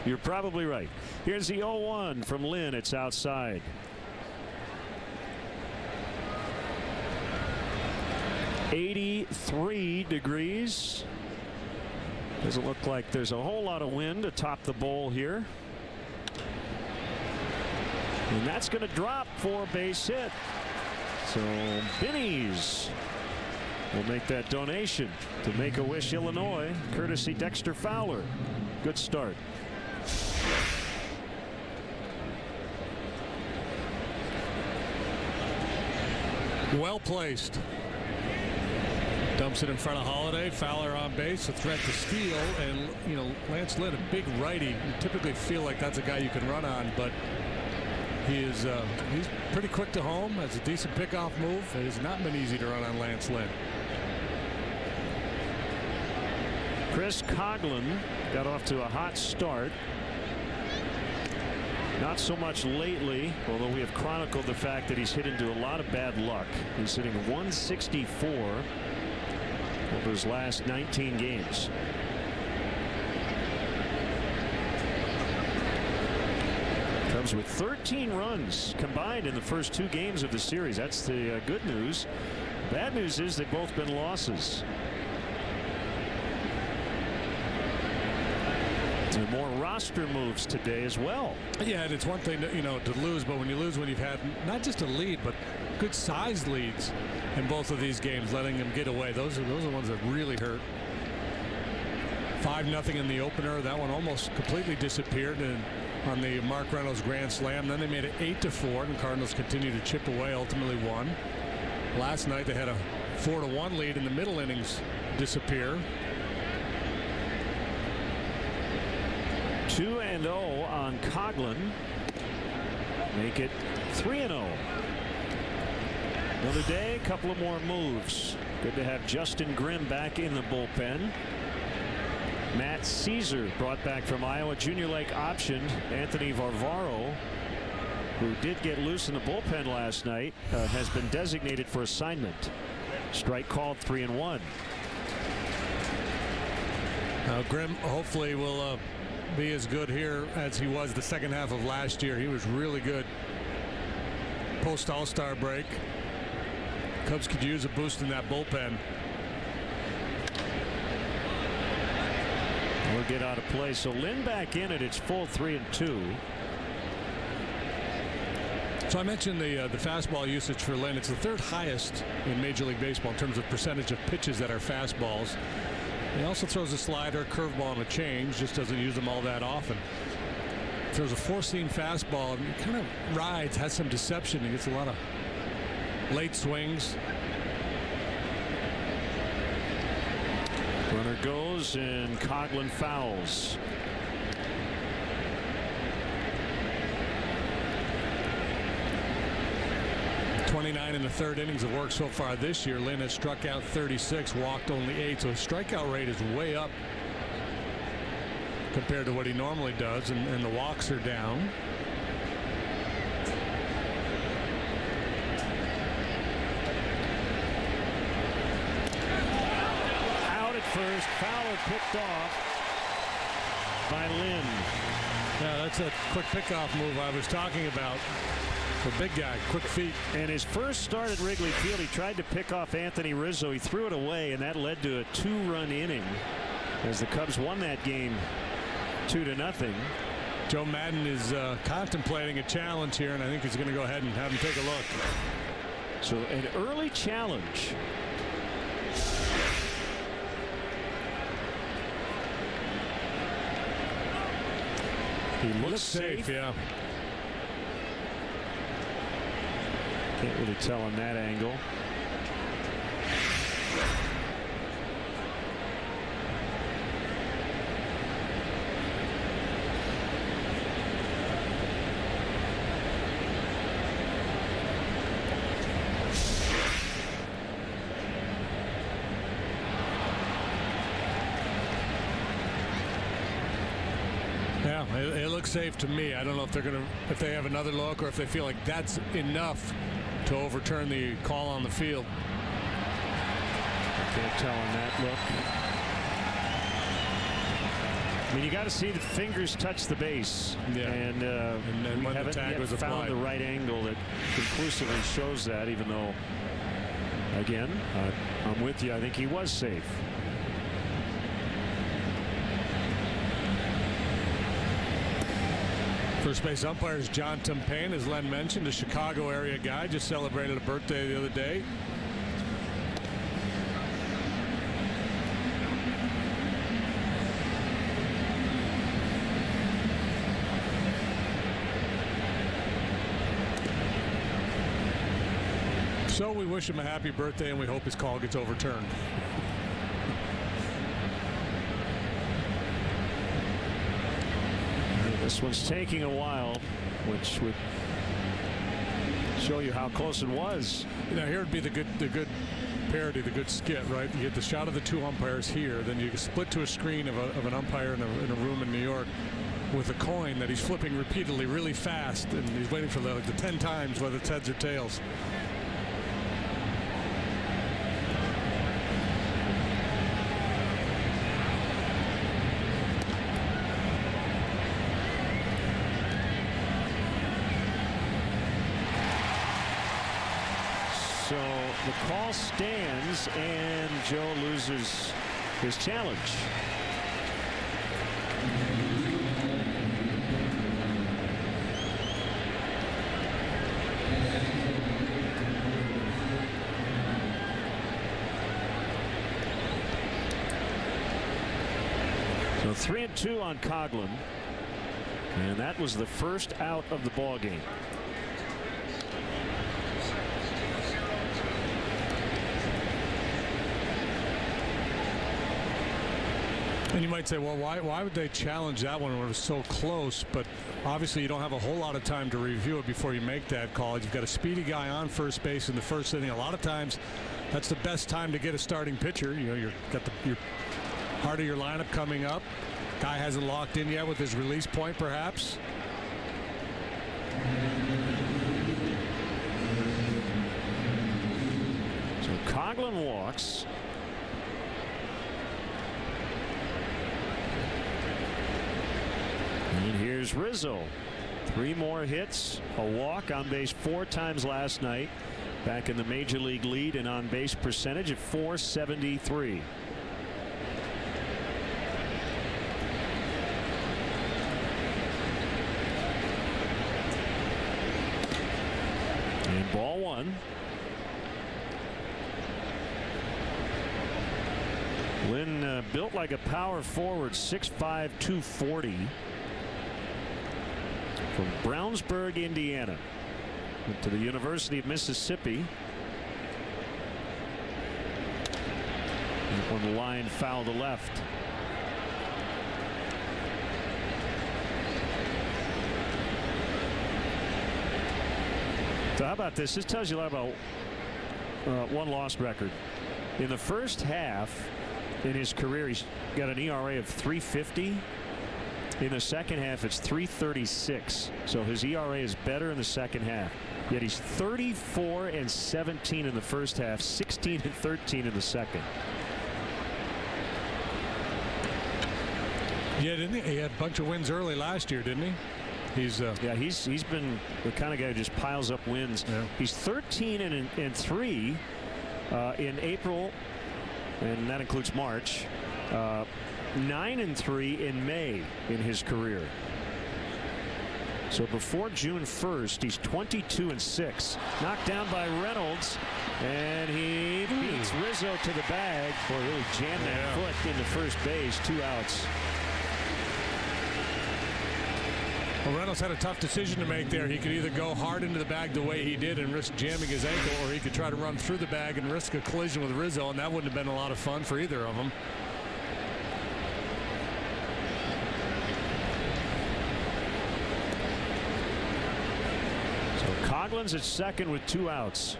You're probably right. Here's the 0-1 from Lynn. It's outside. .83 degrees. Doesn't look like there's a whole lot of wind atop the bowl here. And that's going to drop for a base hit. So Binnies will make that donation to Make-A-Wish, Illinois, courtesy Dexter Fowler. Good start. Well placed. Dumps it in front of Holiday. Fowler on base, a threat to steal, and you know, Lance Lynn, a big righty. You typically feel like that's a guy you can run on, but he's pretty quick to home, has a decent pickoff move. It has not been easy to run on Lance Lynn. Chris Coughlin got off to a hot start. Not so much lately, although we have chronicled the fact that he's hit into a lot of bad luck. He's hitting 164 over his last 19 games. Cubs with 13 runs combined in the first 2 games of the series. That's the good news. Bad news is they've both been losses. And more roster moves today as well. Yeah, and it's one thing to, to lose, but when you lose when you've had not just a lead, but good sized leads in both of these games, letting them get away, those are the ones that really hurt. 5-0 in the opener. That one almost completely disappeared on the Mark Reynolds grand slam. Then they made it 8-4, and the Cardinals continued to chip away, ultimately won. Last night they had a 4-1 lead in the middle innings disappear. 2-0 on Coughlin. Make it 3-0. Another day, a couple of more moves. Good to have Justin Grimm back in the bullpen. Matt Caesar brought back from Iowa. Junior Lake optioned Anthony Varvaro, who did get loose in the bullpen last night, has been designated for assignment. Strike called, 3-1. Grimm hopefully will be as good here as he was the second half of last year. He was really good post All-Star break. Cubs could use a boost in that bullpen. We'll get out of play. So Lynn back in at its full 3-2. So I mentioned the fastball usage for Lynn. It's the 3rd highest in Major League Baseball in terms of percentage of pitches that are fastballs. He also throws a slider, curveball, and a change. Just doesn't use them all that often. Throws a 4-seam fastball and he kind of rides, has some deception. He gets a lot of late swings. Runner goes and Coughlin fouls. .29 in the 3rd innings of work so far this year. Lynn has struck out 36, walked only 8, so his strikeout rate is way up compared to what he normally does, and the walks are down. first. Fowler picked off by Lynn. Yeah, that's a quick pickoff move I was talking about. For big guy, quick feet. And his first start at Wrigley Field, he tried to pick off Anthony Rizzo. He threw it away, and that led to a 2-run inning as the Cubs won that game 2-0. Joe Madden is contemplating a challenge here, and I think he's going to go ahead and have him take a look. So an early challenge. He looks safe. Yeah. Can't really tell on that angle. Yeah, it looks safe to me. I don't know if if they have another look or if they feel like that's enough to overturn the call on the field. Can't tell on that look. I mean, you got to see the fingers touch the base. Yeah. And we when haven't the tag yet was found applied. the right angle that conclusively shows that, even though, again, I'm with you. I think he was safe. First base umpire is John Tumpain, as Len mentioned, a Chicago area guy, just celebrated a birthday the other day. So we wish him a happy birthday, and we hope his call gets overturned. This one's taking a while, which would show you how close it was. You know, here would be the good parody, the good skit, right? You get the shot of the two umpires here, then you split to a screen of an umpire in a room in New York with a coin that he's flipping repeatedly, really fast, and he's waiting for the 10 times whether it's heads or tails. So the call stands, and Joe loses his challenge. So 3-2 on Coughlin, and that was the first out of the ball game. And you might say, well, why would they challenge that one when it was so close? But obviously you don't have a whole lot of time to review it before you make that call. You've got a speedy guy on first base in the first inning. A lot of times that's the best time to get a starting pitcher. You know, you've got your heart of your lineup coming up. Guy hasn't locked in yet with his release point, perhaps. So Coughlin walks. And here's Rizzo. 3 more hits, a walk, on base 4 times last night. Back in the major league lead and on base percentage at .473. And ball 1. Lynn built like a power forward, 6'5", 240. From Brownsburg, Indiana. Went to the University of Mississippi. And one line foul to left. So how about this? This tells you a lot about one loss record. In the first half in his career, he's got an ERA of .350. In the second half, it's .336. So his ERA is better in the second half. Yet he's 34-17 in the first half, 16-13 in the second. Yeah, didn't he? He had a bunch of wins early last year, didn't he? He's he's been the kind of guy who just piles up wins. Yeah. He's 13-3 in April, and that includes March. 9-3 in May in his career. So before June 1st, he's 22-6. Knocked down by Reynolds, and he beats Rizzo to the bag. Boy, really jammed that foot into first base. 2 outs. Well, Reynolds had a tough decision to make there. He could either go hard into the bag the way he did and risk jamming his ankle, or he could try to run through the bag and risk a collision with Rizzo, and that wouldn't have been a lot of fun for either of them. So Coughlin's at second with 2 outs.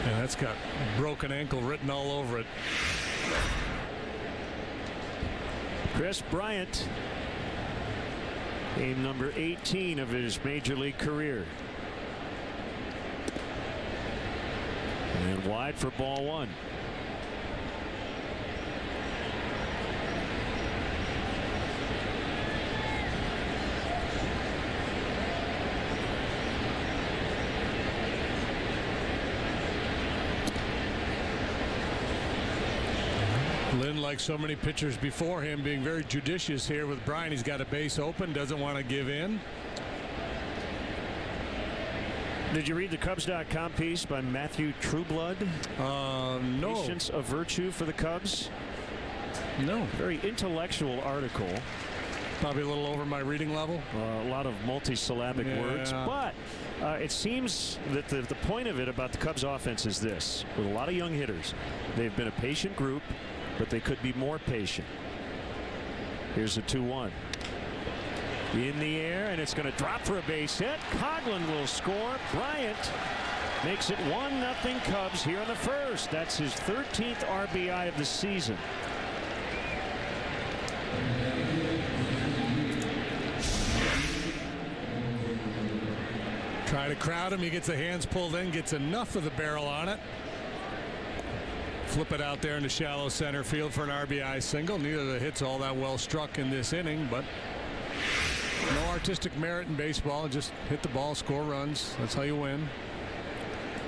Yeah, that's got broken ankle written all over it. Chris Bryant, game number 18 of his major league career. And wide for ball 1. Lynn, like so many pitchers before him, being very judicious here with Bryant. He's got a base open, doesn't want to give in. Did you read the Cubs.com piece by Matthew Trueblood? No. Patience of virtue for the Cubs? No. Very intellectual article. Probably a little over my reading level. A lot of multisyllabic words. But it seems that the point of it about the Cubs offense is this. With a lot of young hitters, they've been a patient group, but they could be more patient. Here's a 2-1. In the air, and it's going to drop for a base hit. Coughlin will score. Bryant makes it 1-0 Cubs here in the first. That's his 13th RBI of the season. Try to crowd him. He gets the hands pulled in, gets enough of the barrel on it. Flip it out there into shallow center field for an RBI single. Neither of the hits all that well struck in this inning, but no artistic merit in baseball. Just hit the ball, score runs. That's how you win.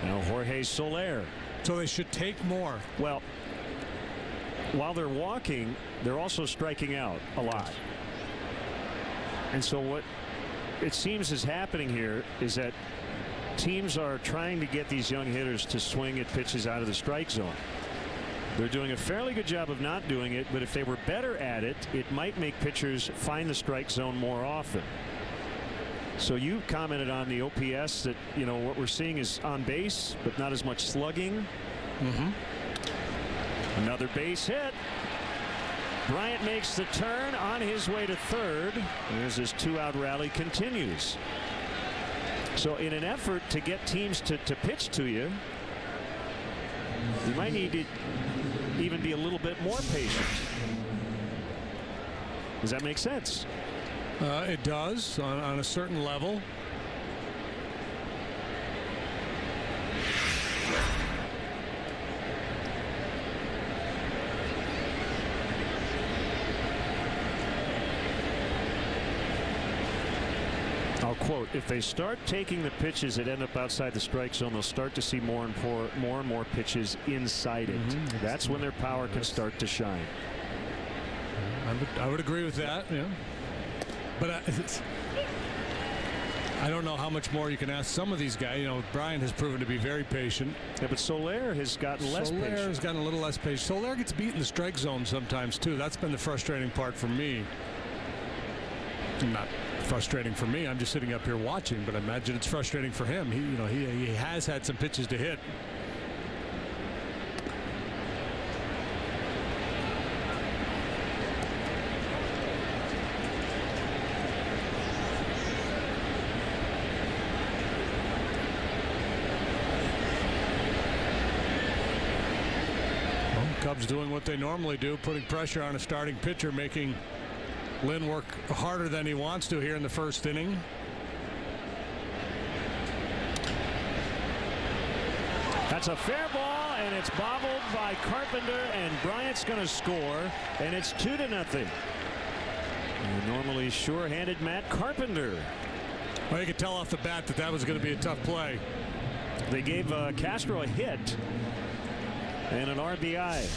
Now Jorge Soler. So they should take more. Well, while they're walking, they're also striking out a lot. And so what it seems is happening here is that teams are trying to get these young hitters to swing at pitches out of the strike zone. They're doing a fairly good job of not doing it, but if they were better at it, it might make pitchers find the strike zone more often. So you commented on the OPS that, you know, what we're seeing is on base, but not as much slugging. Another base hit. Bryant makes the turn on his way to third as his 2-out rally continues. So in an effort to get teams to pitch to you, you might need to even be a little bit more patient. Does that make sense? It does on a certain level. I'll quote, if they start taking the pitches that end up outside the strike zone, they'll start to see more and more pitches inside it. That's when their power can start to shine. I would agree with that. Yeah. But I don't know how much more you can ask some of these guys. You know, Brian has proven to be very patient. Yeah, but Soler has gotten less patient. Soler has gotten a little less patient. Soler gets beat in the strike zone sometimes too. That's been the frustrating part for me. Not frustrating for me. I'm just sitting up here watching, but I imagine it's frustrating for him. He has had some pitches to hit. Cubs doing what they normally do, putting pressure on a starting pitcher, making Lynn work harder than he wants to here in the first inning. That's a fair ball, and it's bobbled by Carpenter, and Bryant's going to score, and it's 2-0. Normally sure-handed Matt Carpenter. Well, you could tell off the bat that that was going to be a tough play. They gave Castro a hit and an RBI.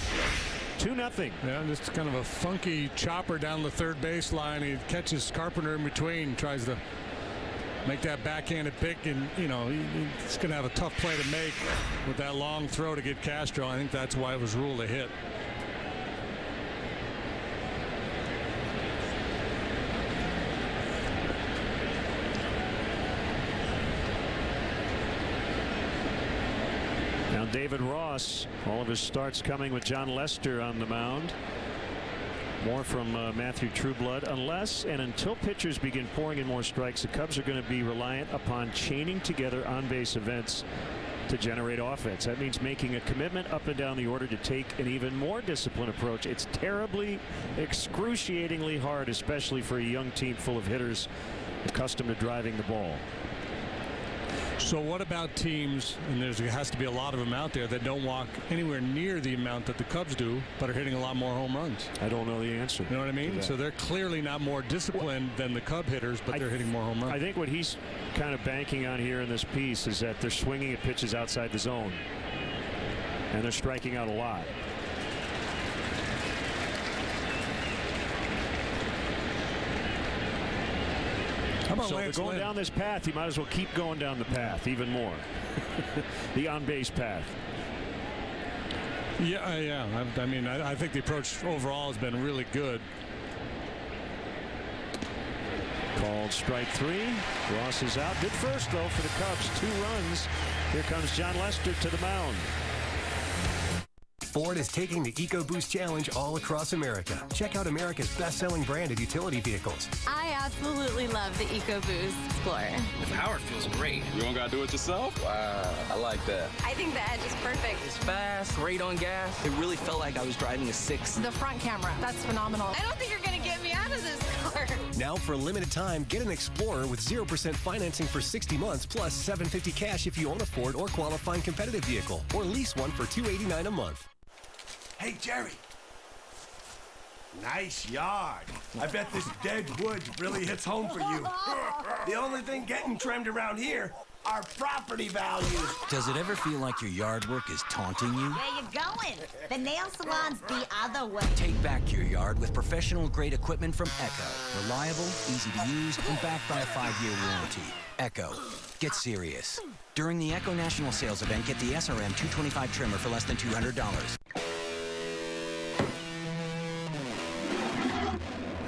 2-0. Yeah, just kind of a funky chopper down the third baseline. He catches Carpenter in between, tries to make that backhanded pick, and he's going to have a tough play to make with that long throw to get Castro. I think that's why it was ruled a hit. Now David Ross, all of his starts coming with John Lester on the mound. More from Matthew Trueblood. Unless and until pitchers begin pouring in more strikes, the Cubs are going to be reliant upon chaining together on-base events to generate offense. That means making a commitment up and down the order to take an even more disciplined approach. It's terribly, excruciatingly hard, especially for a young team full of hitters accustomed to driving the ball. So what about teams, and there has to be a lot of them out there, that don't walk anywhere near the amount that the Cubs do, but are hitting a lot more home runs? I don't know the answer. You know what I mean? So they're clearly not more disciplined than the Cub hitters, but they're hitting more home runs. I think what he's kind of banking on here in this piece is that they're swinging at pitches outside the zone, and they're striking out a lot. So they're going down this path. You might as well keep going down the path even more. The on-base path. Yeah. I mean, I think the approach overall has been really good. Called strike 3. Ross is out. Good first, though, for the Cubs. 2 runs. Here comes John Lester to the mound. Ford is taking the EcoBoost Challenge all across America. Check out America's best-selling brand of utility vehicles. I absolutely love the EcoBoost Explorer. The power feels great. You don't gotta do it yourself? Wow, I like that. I think the Edge is perfect. It's fast, great on gas. It really felt like I was driving a 6. The front camera, that's phenomenal. I don't think you're gonna get me out of this car. Now for a limited time, get an Explorer with 0% financing for 60 months plus $750 cash if you own a Ford or qualifying competitive vehicle, or lease one for $289 a month. Hey, Jerry. Nice yard. I bet this dead wood really hits home for you. The only thing getting trimmed around here are property values. Does it ever feel like your yard work is taunting you? Where you going? The nail salon's the other way. Take back your yard with professional-grade equipment from Echo. Reliable, easy to use, and backed by a 5-year warranty. Echo. Get serious. During the Echo National Sales Event, get the SRM 225 trimmer for less than $200.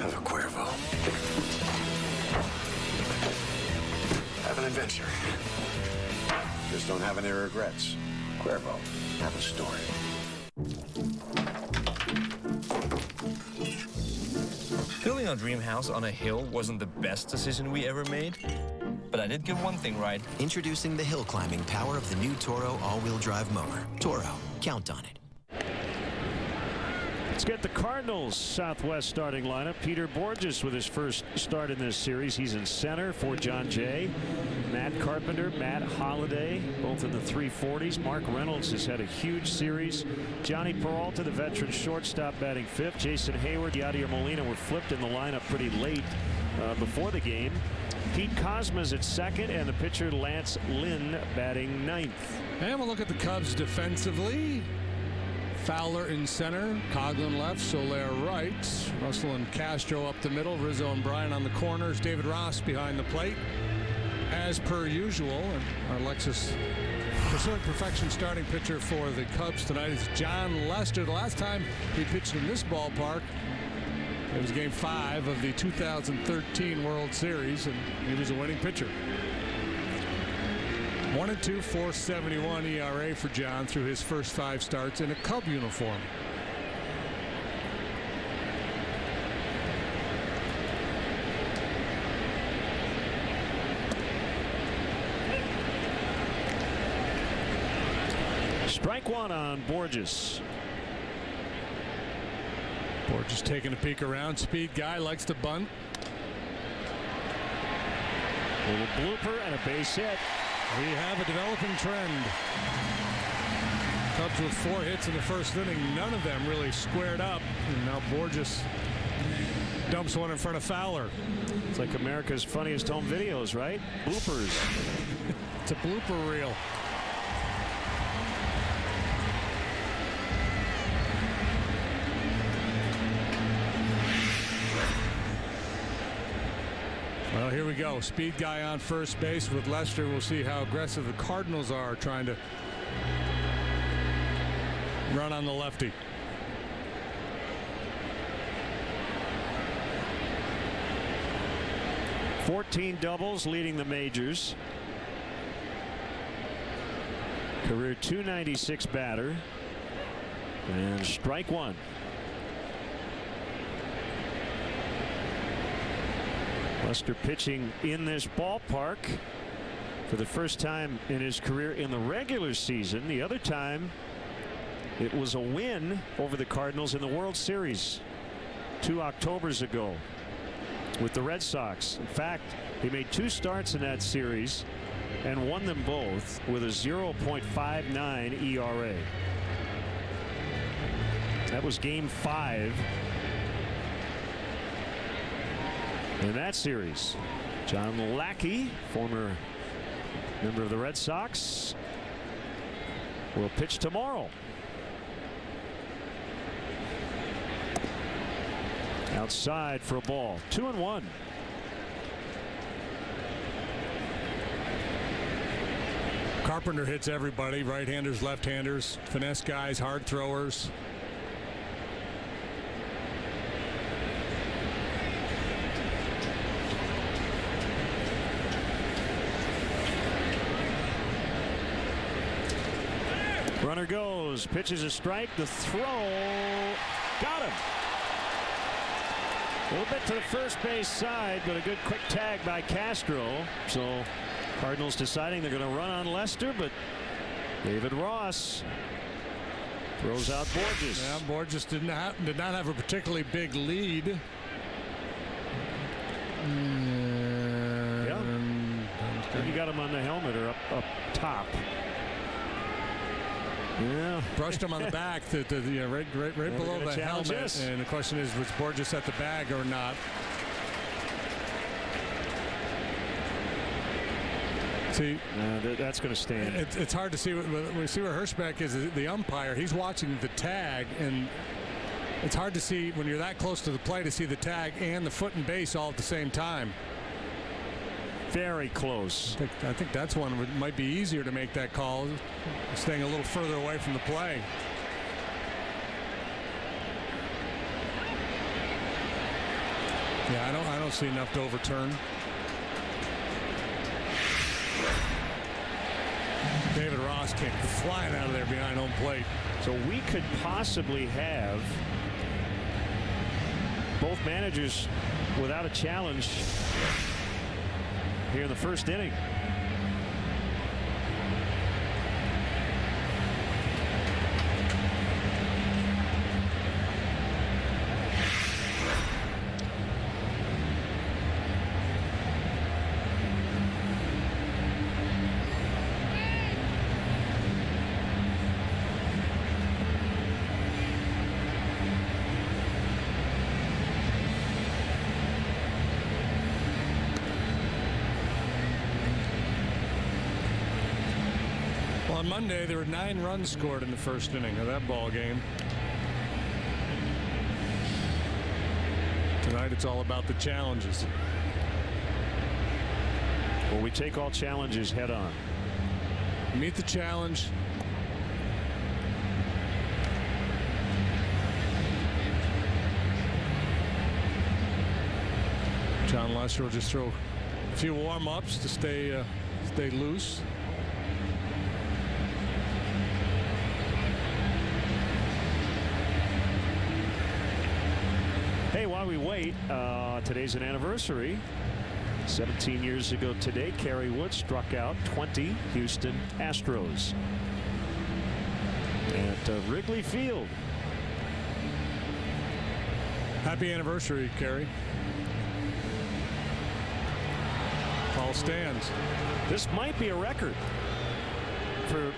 Have a Cuervo. Have an adventure. Just don't have any regrets. Cuervo, have a story. Building our dream house on a hill wasn't the best decision we ever made, but I did get one thing right. Introducing the hill climbing power of the new Toro all-wheel drive mower. Toro, count on it. Let's get the Cardinals Southwest starting lineup. Peter Borges with his first start in this series. He's in center for John Jay. Matt Carpenter, Matt Holliday, both in the 340s. Mark Reynolds has had a huge series. Johnny Peralta, the veteran shortstop, batting 5th. Jason Hayward, Yadier Molina were flipped in the lineup pretty late before the game. Pete Kozma's at 2nd, and the pitcher Lance Lynn batting 9th. And we'll look at the Cubs defensively. Fowler in center, Coughlin left, Soler right, Russell and Castro up the middle, Rizzo and Bryan on the corners, David Ross behind the plate. As per usual, and our Lexus pursuing perfection starting pitcher for the Cubs tonight is John Lester. The last time he pitched in this ballpark, it was Game 5 of the 2013 World Series, and he was a winning pitcher. 1-2, 4.71 ERA for John through his first 5 starts in a Cub uniform. Strike 1 on Borges. Borges taking a peek around. Speed guy, likes to bunt. A little blooper and a base hit. We have a developing trend. Cubs with 4 hits in the first inning. None of them really squared up. And now Borges dumps one in front of Fowler. It's like America's Funniest Home Videos, right? Bloopers. It's a blooper reel. Well, here we go. Speed guy on first base with Lester. We'll see how aggressive the Cardinals are trying to run on the lefty. $14 doubles leading the majors. Career .296 batter. And strike one. Lester pitching in this ballpark for the first time in his career in the regular season. The other time it was a win over the Cardinals in the World Series 2 Octobers ago with the Red Sox. In fact, he made 2 starts in that series and won them both with a 0.59 ERA. That was game 5 in that series. John Lackey, former member of the Red Sox, will pitch tomorrow. Outside for a ball. 2-1. Carpenter hits everybody. Right-handers, left-handers, finesse guys, hard throwers. Runner goes, pitches a strike, the throw, got him. A little bit to the first base side, but a good quick tag by Castro. So Cardinals deciding they're going to run on Lester, but David Ross throws out Borges. Yeah, Borges did not have a particularly big lead. Yeah. You got him on the helmet or up top. Yeah. Brushed him on the back, right below the helmet. This. And the question is, was Borges at the bag or not? See, that's going to stand. It's hard to see. We see where Hirschbeck is the umpire. He's watching the tag, and it's hard to see when you're that close to the plate to see the tag and the foot and base all at the same time. Very close. I think that's one that might be easier to make that call, staying a little further away from the play. Yeah, I don't see enough to overturn. David Ross came flying out of there behind home plate. So we could possibly have both managers without a challenge here in the first inning. On Monday, there were 9 runs scored in the first inning of that ball game. Tonight, it's all about the challenges. Well, we take all challenges head on. Meet the challenge. John Lester will just throw a few warm-ups to stay loose. Hey, while we wait, today's an anniversary. 17 years ago today, Kerry Wood struck out 20 Houston Astros at Wrigley Field. Happy anniversary, Kerry. Paul stands. This might be a record for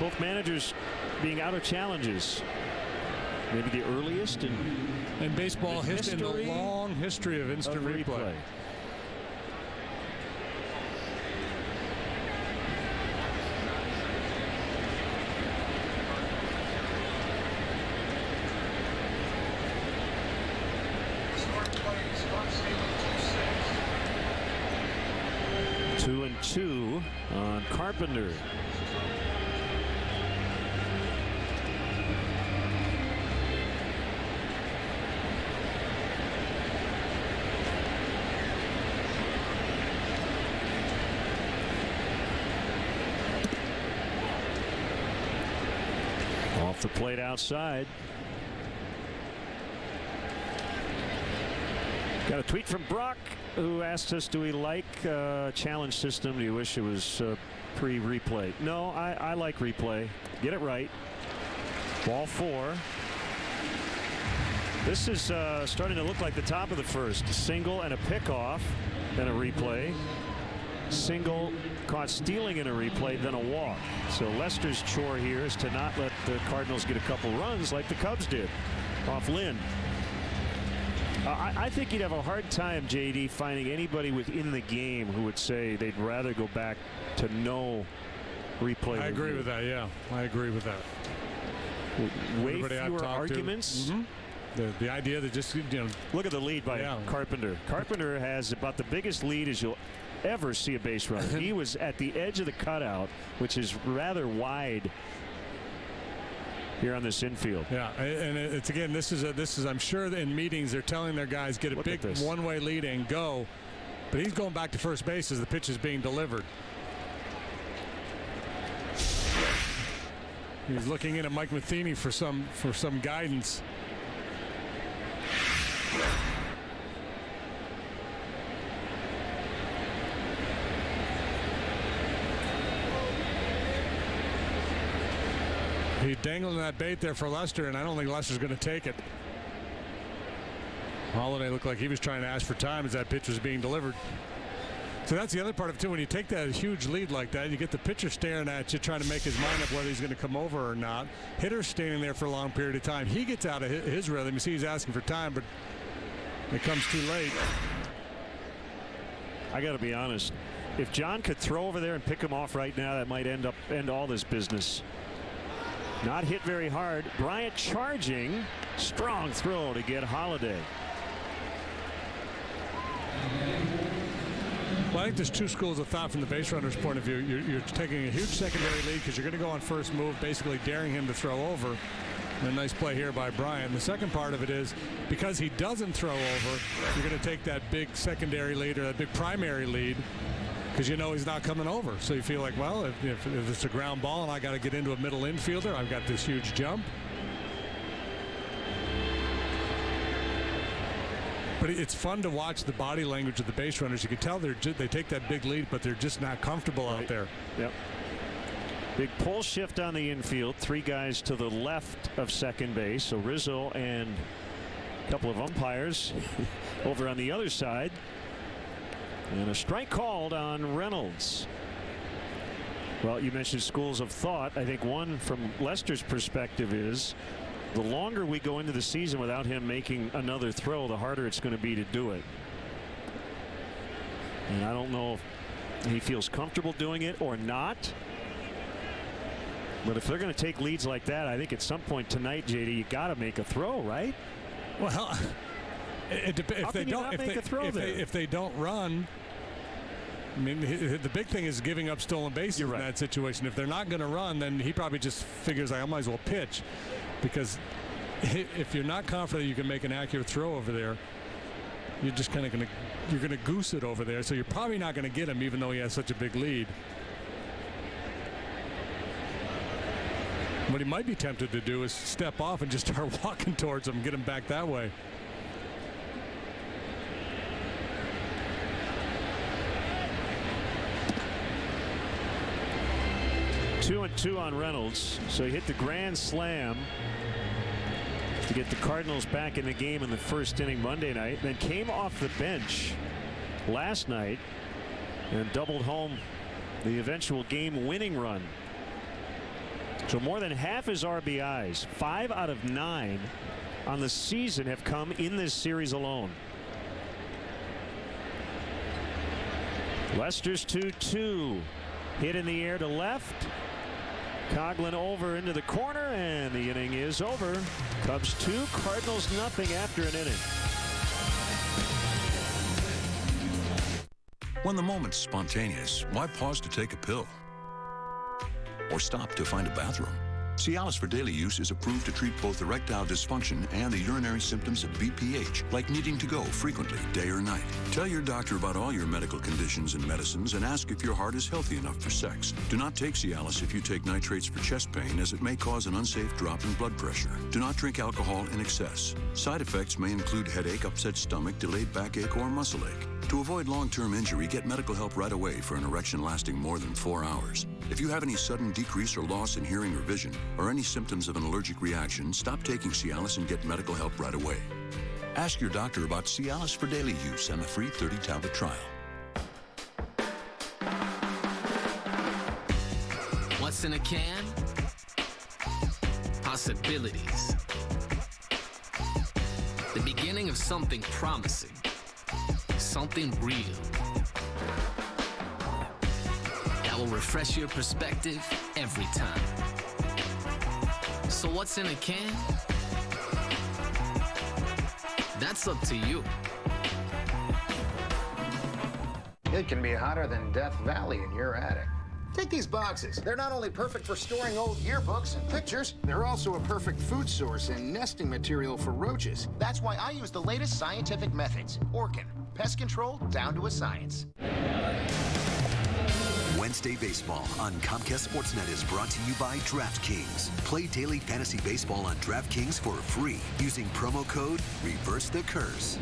Both managers being out of challenges. Maybe the earliest in baseball history, in the long history of instant replay. 2-2 on Carpenter. Off the plate outside. Got a tweet from Brock, who asked us, do we like challenge system? Do you wish it was pre-replay? No, I like replay. Get it right. Ball 4. This is starting to look like the top of the first. Single and a pickoff, then a replay. Single caught stealing in a replay, then a walk. So Lester's chore here is to not let the Cardinals get a couple runs like the Cubs did off Lynn. I think you'd have a hard time, JD, finding anybody within the game who would say they'd rather go back to no replay. I agree with that. Yeah, I agree with that. Way fewer arguments. The idea that just look at the lead by Carpenter. Carpenter has about the biggest lead as you'll ever see a base runner. He was at the edge of the cutout, which is rather here on this infield. Yeah, and it's again, this is I'm sure in meetings they're telling their guys get a big one-way lead and go, but he's going back to first base as the pitch is being delivered. He's looking in at Mike Matheny for some guidance. He's dangling that bait there for Lester, and I don't think Lester's going to take it. Holiday looked like he was trying to ask for time as that pitch was being delivered. So that's the other part of it, too. When you take that huge lead like that, you get the pitcher staring at you, trying to make his mind up whether he's going to come over or not. Hitter's standing there for a long period of time. He gets out of his rhythm. You see he's asking for time, but it comes too late. I got to be honest. If John could throw over there and pick him off right now, that might end all this business. Not hit very hard. Bryant charging. Strong throw to get Holiday. Well, I think there's two schools of thought from the base runner's point of view. You're taking a huge secondary lead because you're going to go on first move, basically daring him to throw over. And a nice play here by Bryant. The second part of it is because he doesn't throw over, you're going to take that big secondary lead or that big primary lead, because you know he's not coming over. So you feel like, well, if it's a ground ball and I got to get into a middle infielder, I've got this huge jump. But it's fun to watch the body language of the base runners. You can tell they take that big lead, but they're just not comfortable out there. Yep. Big pull shift on the infield. 3 guys to the left of second base. So Rizzo and a couple of umpires over on the other side. And a strike called on Reynolds. Well, you mentioned schools of thought. I think one from Lester's perspective is the longer we go into the season without him making another throw, the harder it's going to be to do it. And I don't know if he feels comfortable doing it or not. But if they're going to take leads like that, I think at some point tonight, JD, you got to make a throw, right? Well, if they don't run, I mean, the big thing is giving up stolen bases in that situation. If they're not going to run, then he probably just figures I might as well pitch, because if you're not confident you can make an accurate throw over there, you're just kind of going to goose it over there. So you're probably not going to get him, even though he has such a big lead. What he might be tempted to do is step off and just start walking towards him, get him back that way. Two and 2 on Reynolds. So he hit the grand slam to get the Cardinals back in the game in the first inning Monday night, then came off the bench last night and doubled home the eventual game winning run. So more than half his RBIs, 5 out of 9 on the season, have come in this series alone. Lester's 2-2. Hit in the air to left. Coughlin over into the corner, and the inning is over. Cubs 2, Cardinals nothing after an inning. When the moment's spontaneous, why pause to take a pill? Or stop to find a bathroom? Cialis for daily use is approved to treat both erectile dysfunction and the urinary symptoms of BPH, like needing to go frequently, day or night. Tell your doctor about all your medical conditions and medicines and ask if your heart is healthy enough for sex. Do not take Cialis if you take nitrates for chest pain, as it may cause an unsafe drop in blood pressure. Do not drink alcohol in excess. Side effects may include headache, upset stomach, delayed backache, or muscle ache. To avoid long-term injury, get medical help right away for an erection lasting more than 4 hours. If you have any sudden decrease or loss in hearing or vision, or any symptoms of an allergic reaction, stop taking Cialis and get medical help right away. Ask your doctor about Cialis for daily use and a free 30-tablet trial. What's in a can? Possibilities. The beginning of something promising. Something real. That will refresh your perspective every time. So what's in a can? That's up to you. It can be hotter than Death Valley in your attic. Take these boxes. They're not only perfect for storing old yearbooks and pictures, they're also a perfect food source and nesting material for roaches. That's why I use the latest scientific methods. Orkin. Pest control down to a science. Wednesday Baseball on Comcast Sportsnet is brought to you by DraftKings. Play daily fantasy baseball on DraftKings for free using promo code ReverseTheCurse.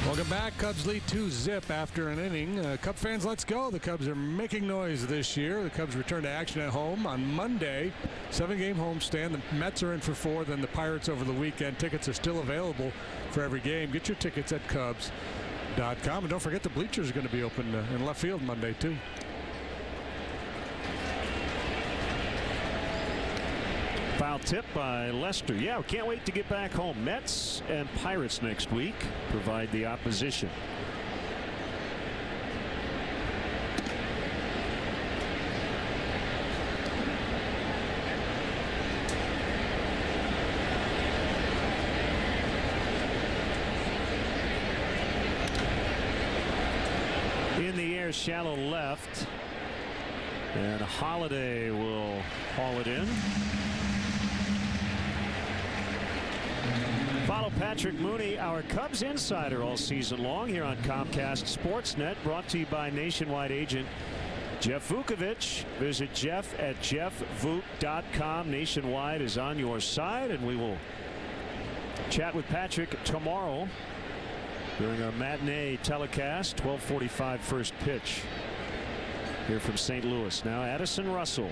Welcome back. Cubs lead 2-0 after an inning. Cub fans, let's go. The Cubs are making noise this year. The Cubs return to action at home on Monday. 7-game homestand. The Mets are in for 4, then the Pirates over the weekend. Tickets are still available for every game. Get your tickets at Cubs.com. And don't forget the bleachers are going to be open in left field Monday, too. Foul tip by Lester. Yeah, we can't wait to get back home. Mets and Pirates next week provide the opposition. In the air, shallow left. And Holiday will haul it in. Follow Patrick Mooney, our Cubs insider, all season long here on Comcast Sportsnet, brought to you by nationwide agent Jeff Vukovich. Visit Jeff at jeffvuk.com. Nationwide is on your side, and we will chat with Patrick tomorrow during our matinee telecast. 12:45 first pitch here from St. Louis. Now Addison Russell.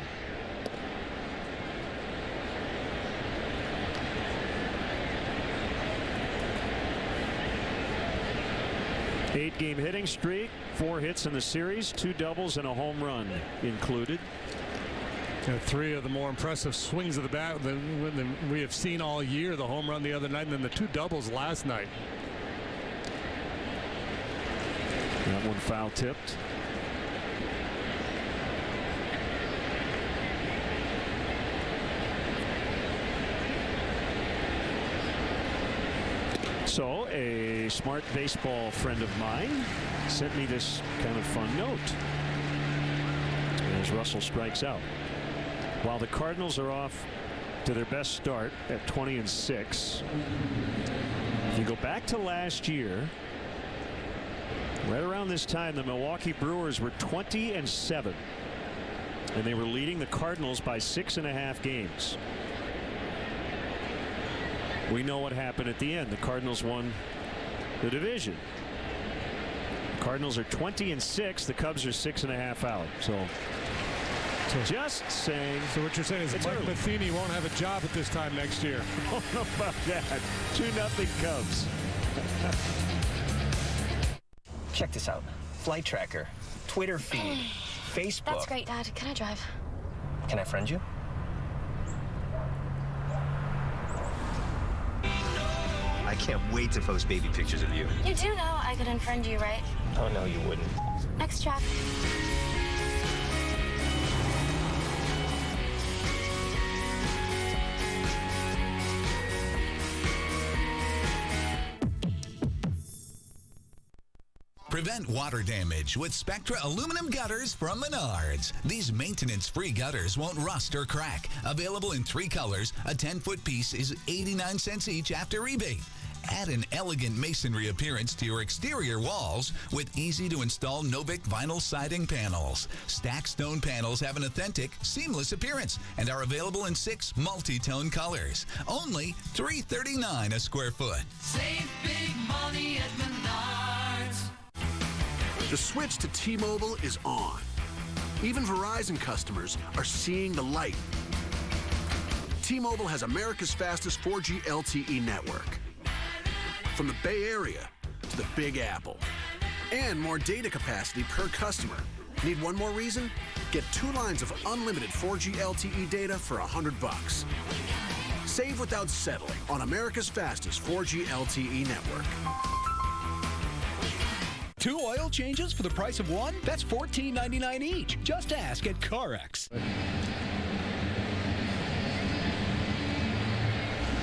Eight-game hitting streak, 4 hits in the series, 2 doubles and a home run included. And 3 of the more impressive swings of the bat than we have seen all year. The home run the other night and then the 2 doubles last night. That one foul tipped. So a smart baseball friend of mine sent me this kind of fun note as Russell strikes out. While the Cardinals are off to their best start at 20-6, if you go back to last year, right around this time, the Milwaukee Brewers were 20-7, and they were leading the Cardinals by 6.5 games. We know what happened at the end. The Cardinals won the division. The Cardinals are 20-6. The Cubs are 6.5 out. So just saying. So what you're saying is Mike Matheny won't have a job at this time next year. I don't know about that. 2-0 Cubs. Check this out. Flight tracker, Twitter feed, Facebook. That's great, Dad. Can I drive? Can I friend you? I can't wait to post baby pictures of you. You do know I could unfriend you, right? Oh, no, you wouldn't. Next track. Prevent water damage with Spectra aluminum gutters from Menards. These maintenance-free gutters won't rust or crack. Available in 3 colors, a 10-foot piece is 89 cents each after rebate. Add an elegant masonry appearance to your exterior walls with easy-to-install Novik vinyl siding panels. Stacked stone panels have an authentic, seamless appearance and are available in 6 multi-tone colors. Only $3.39 a square foot. Save big money at Menards. The switch to T-Mobile is on. Even Verizon customers are seeing the light. T-Mobile has America's fastest 4G LTE network. From the Bay Area to the Big Apple. And more data capacity per customer. Need one more reason? Get 2 lines of unlimited 4G LTE data for $100. Save without settling on America's fastest 4G LTE network. 2 oil changes for the price of 1? That's $14.99 each. Just ask at CarX.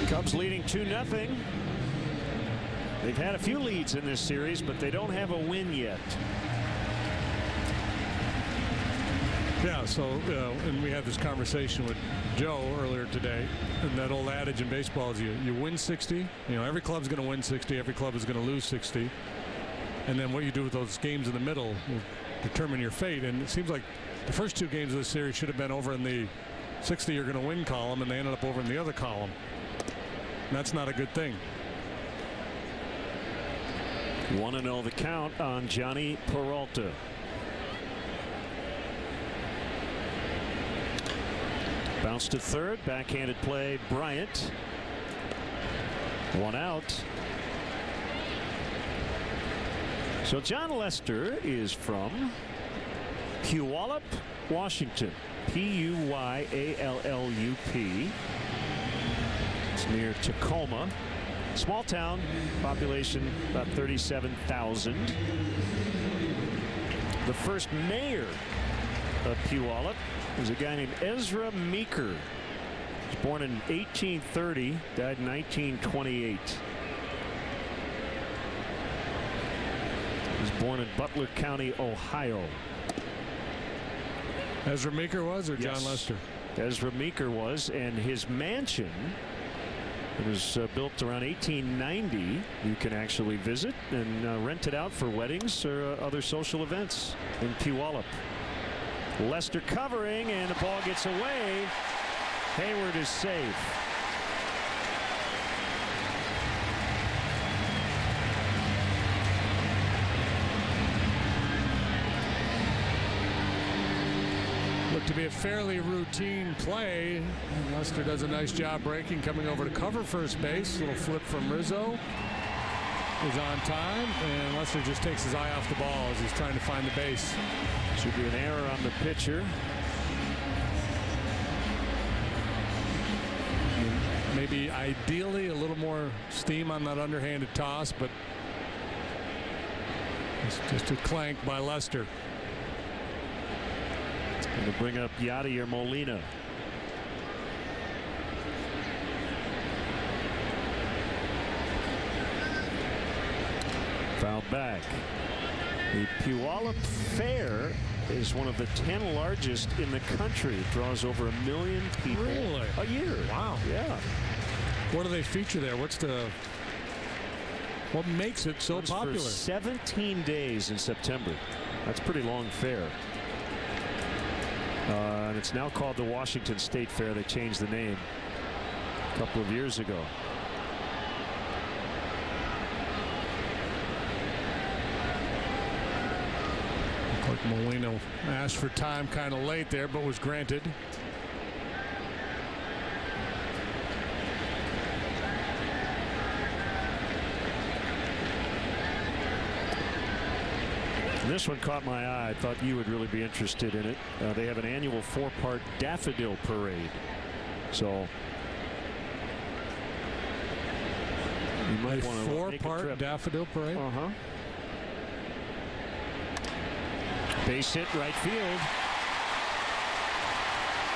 Cubs leading 2-0. They've had a few leads in this series, but they don't have a win yet. Yeah, so, and we had this conversation with Joe earlier today, and that old adage in baseball is you win 60. You know, every club's going to win 60. Every club is going to lose 60. And then what you do with those games in the middle will determine your fate. And it seems like the first 2 games of the series should have been over in the 60 you're going to win column, and they ended up over in the other column. And that's not a good thing. 1-0 the count on Johnny Peralta. Bounce to third, backhanded play, Bryant. 1 out. So John Lester is from Puyallup, Washington. P-U-Y-A-L-L-U-P. It's near Tacoma. Small town, population about 37,000. The first mayor of Puyallup was a guy named Ezra Meeker. He was born in 1830, died in 1928. He was born in Butler County, Ohio. Ezra Meeker was, or John Yes. Lester? Ezra Meeker was, and his mansion, it was built around 1890. You can actually visit and rent it out for weddings or other social events in Puyallup. Lester covering, and the ball gets away. Hayward is safe. Looked to be a fairly routine play. Lester does a nice job breaking, coming over to cover first base. Little flip from Rizzo is on time, and Lester just takes his eye off the ball as he's trying to find the base. Should be an error on the pitcher. Maybe ideally a little more steam on that underhanded toss, but it's just a clank by Lester. Going to bring up Yadier Molina. Foul back. The Puyallup Fair is one of the 10 largest in the country. It draws over 1 million people a year. Wow. Yeah. What do they feature there? What makes it so Runs popular? For 17 days in September. That's a pretty long fair. And it's now called the Washington State Fair. They changed the name a couple of years ago. Looked like Molina asked for time kind of late there, but was granted. This one caught my eye. I thought you would really be interested in it. They have an annual 4-part daffodil parade. So you might want to 4-part daffodil parade. Base hit right field.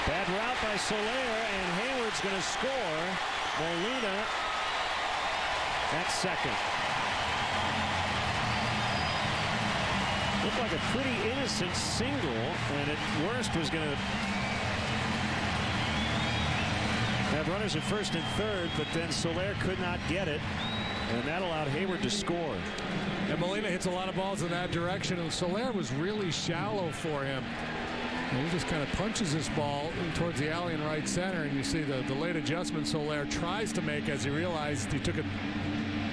Bad route by Soler, and Hayward's going to score. Molina at second. Looked like a pretty innocent single, and at worst was going to have runners at first and third, but then Soler could not get it, and that allowed Hayward to score. And Molina hits a lot of balls in that direction, and Soler was really shallow for him. And he just kind of punches this ball towards the alley in right center, and you see the late adjustment Soler tries to make as he realized he took it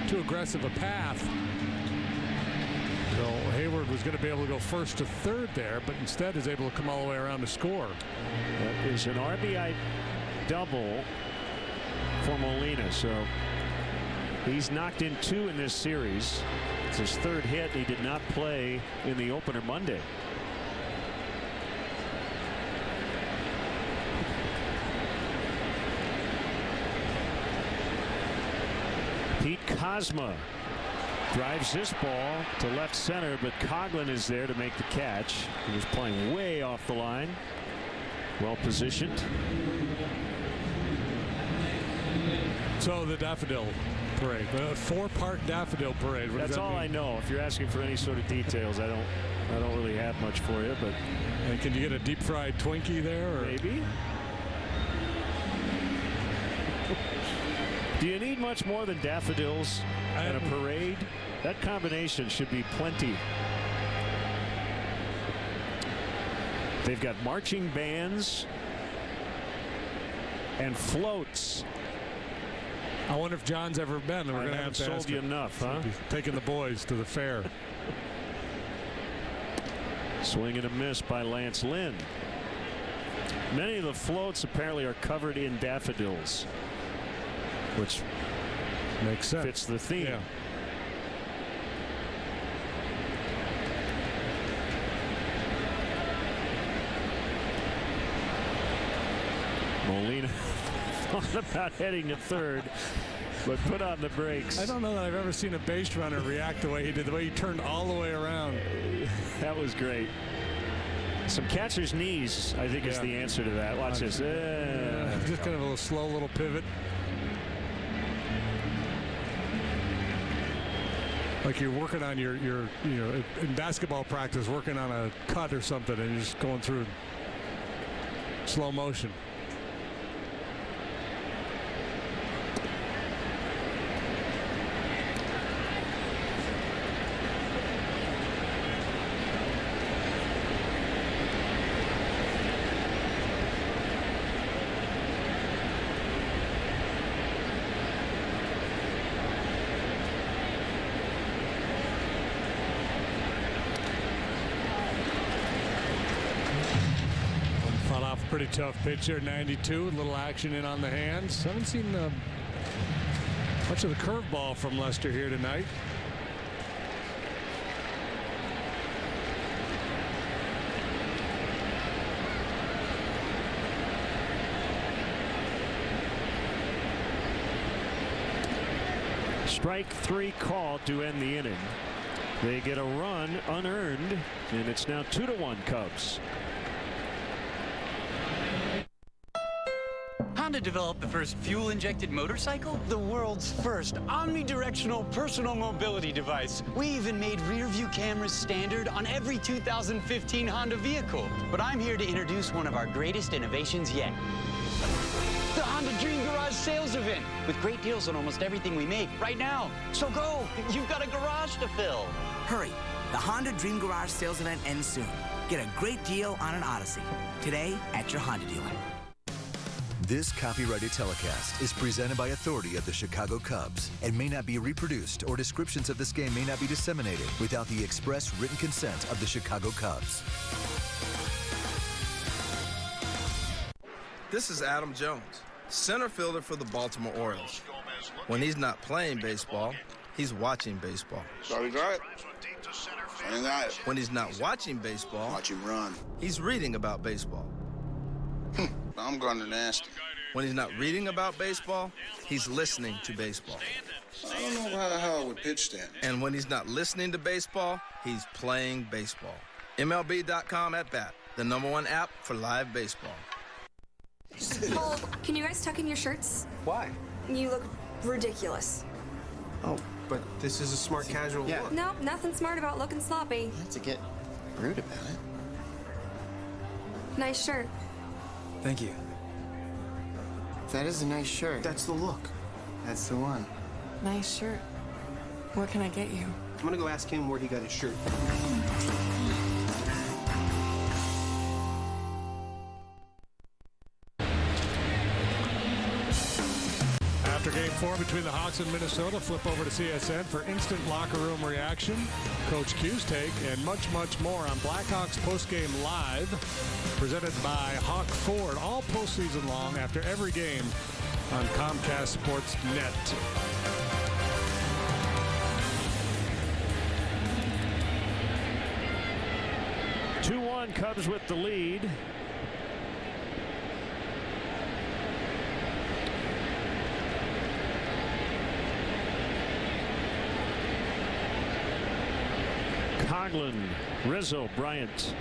too aggressive a path. So Hayward was going to be able to go first to third there, but instead is able to come all the way around to score. That is an RBI double for Molina, so he's knocked in 2 in this series. It's his 3rd hit. He did not play in the opener Monday. Pete Kozma drives this ball to left center, but Coughlin is there to make the catch. He was playing way off the line. Well positioned. So the daffodil parade, 4-part daffodil parade. That's all I know. If you're asking for any sort of details, I don't really have much for you. But and can you get a deep fried Twinkie there? Or? Maybe. Do you need much more than daffodils and a parade? That combination should be plenty. They've got marching bands and floats. I wonder if John's ever been. We're going to have to sold you enough, huh? Taking the boys to the fair. Swing and a miss by Lance Lynn. Many of the floats apparently are covered in daffodils, which makes sense. Fits the theme. Yeah. Molina thought about heading to third, but put on the brakes. I don't know that I've ever seen a base runner react the way he did, the way he turned all the way around. That was great. Some catcher's knees, I think, is the answer to that. Watch this. Just kind of a slow little pivot. Like you're working on your in basketball practice, working on a cut or something, and you're just going through slow motion. Pretty tough pitcher, 92, a little action in on the hands. Haven't seen much of the curveball from Lester here tonight. Strike 3 called to end the inning. They get a run unearned, and it's now 2-1 Cubs. Honda developed the first fuel-injected motorcycle, the world's first omnidirectional personal mobility device. We even made rear-view cameras standard on every 2015 Honda vehicle. But I'm here to introduce one of our greatest innovations yet. The Honda Dream Garage sales event, with great deals on almost everything we make right now. So go, you've got a garage to fill. Hurry, the Honda Dream Garage sales event ends soon. Get a great deal on an Odyssey today at your Honda dealer. This copyrighted telecast is presented by authority of the Chicago Cubs and may not be reproduced, or descriptions of this game may not be disseminated without the express written consent of the Chicago Cubs. This is Adam Jones, center fielder for the Baltimore Orioles. When he's not playing baseball, he's watching baseball. Starting drive. When he's not watching baseball, watch him run. He's reading about baseball. I'm going to nasty. When he's not reading about baseball, he's listening to baseball. I don't know how the hell I would pitch that. And when he's not listening to baseball, he's playing baseball. MLB.com at bat, the #1 app for live baseball. Paul, can you guys tuck in your shirts? Why? You look ridiculous. Oh, but this is a smart casual look. Nope, nothing smart about looking sloppy. Not to get rude about it. Nice shirt. Thank you. That is a nice shirt. That's the look. That's the one. Nice shirt. What can I get you? I'm gonna go ask him where he got his shirt. After Game 4 between the Hawks and Minnesota, flip over to CSN for instant locker room reaction, Coach Q's take, and much, much more on Blackhawks postgame live, presented by Hawk Ford, all postseason long after every game on Comcast Sports Net. Cubs with the lead. Coughlin, Rizzo, Bryant.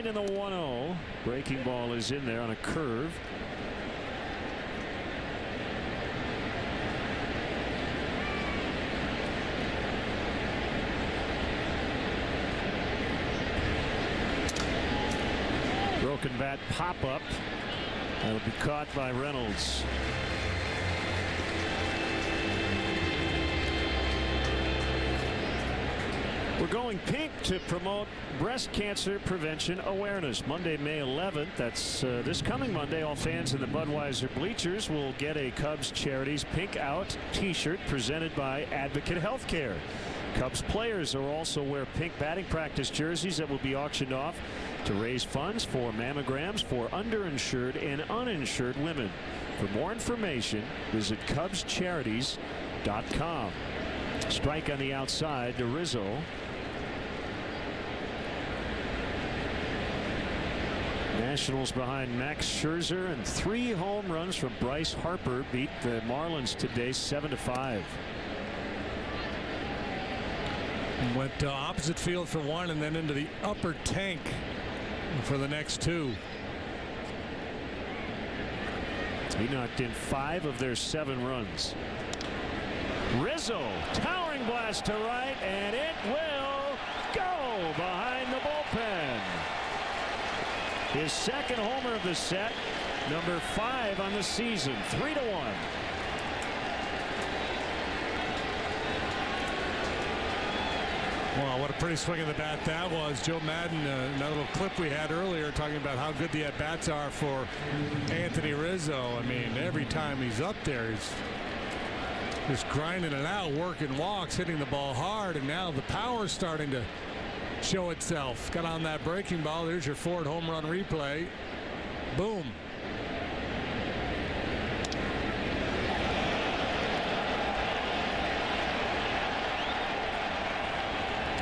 In the 1-0, breaking ball is in there on a curve. Broken bat pop up. That'll be caught by Reynolds. We're going pink to promote breast cancer prevention awareness. Monday, May 11th. That's this coming Monday. All fans in the Budweiser bleachers will get a Cubs Charities Pink Out t-shirt presented by Advocate Healthcare. Cubs players will also wear pink batting practice jerseys that will be auctioned off to raise funds for mammograms for underinsured and uninsured women. For more information, visit CubsCharities.com. Strike on the outside to Rizzo. Nationals behind Max Scherzer, and 3 home runs from Bryce Harper beat the Marlins today 7-5. Went opposite field for one and then into the upper tank for the next 2. He knocked in 5 of their 7 runs. Rizzo, towering blast to right, and it will go behind the bullpen. His second homer of the set, number 5 on the season, 3-1. Wow, what a pretty swing of the bat that was. Joe Madden, that little clip we had earlier talking about how good the at-bats are for Anthony Rizzo. I mean, every time he's up there, he's just grinding it out, working walks, hitting the ball hard, and now the power's starting to show itself. Got on that breaking ball. There's your Ford home run replay. Boom.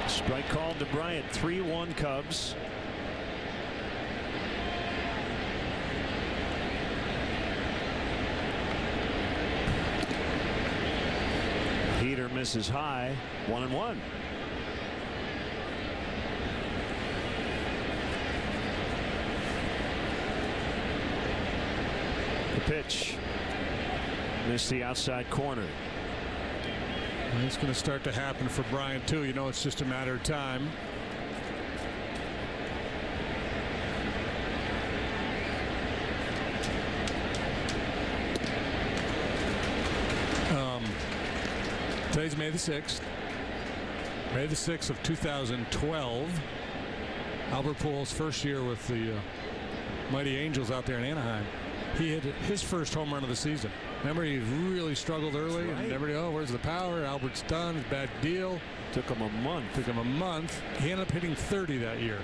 Strike called to Bryant. 3-1 Cubs. Heater misses high. 1-1. The pitch. Missed the outside corner. And it's going to start to happen for Bryant too. You know, it's just a matter of time. Today's May the 6th. May the 6th of 2012. Albert Pujols' first year with the Mighty Angels out there in Anaheim. He hit his first home run of the season. Remember, he really struggled early, and everybody, oh, where's the power? Albert's done. It's a bad deal. Took him a month. He ended up hitting 30 that year.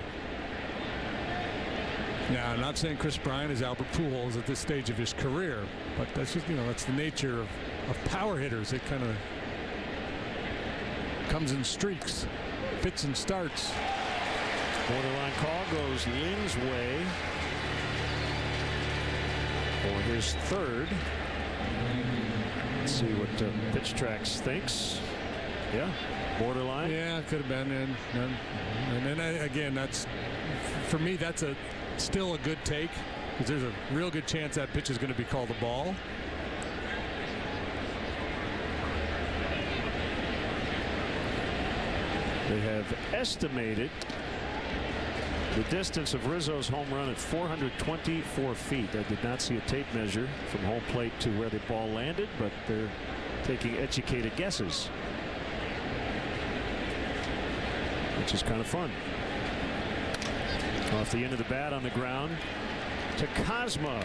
Now, I'm not saying Chris Bryant is Albert Pujols at this stage of his career, but that's just, that's the nature of power hitters. It kind of comes in streaks, fits and starts. Borderline call goes Lynn's way for his third. Let's see what Pitch Tracks thinks. Yeah, borderline. Yeah, it could have been. And then again, that's, for me, that's still a good take, because there's a real good chance that pitch is going to be called a ball. They have estimated the distance of Rizzo's home run at 424 feet. I did not see a tape measure from home plate to where the ball landed, but they're taking educated guesses, which is kind of fun. Off the end of the bat on the ground to Cosma.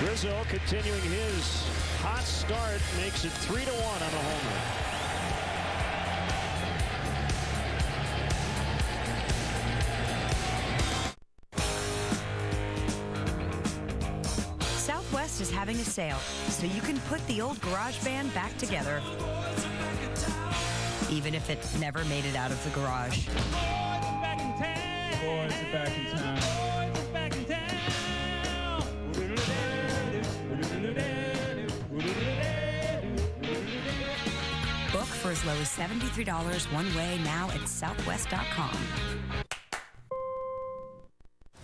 Rizzo continuing his hot start, makes it 3-1 on the homer. Southwest is having a sale, so you can put the old garage band back together, even if it never made it out of the garage. Boys are back in town. Boys are back in town. Boys are back in town. Book for as low as $73 one way now at southwest.com.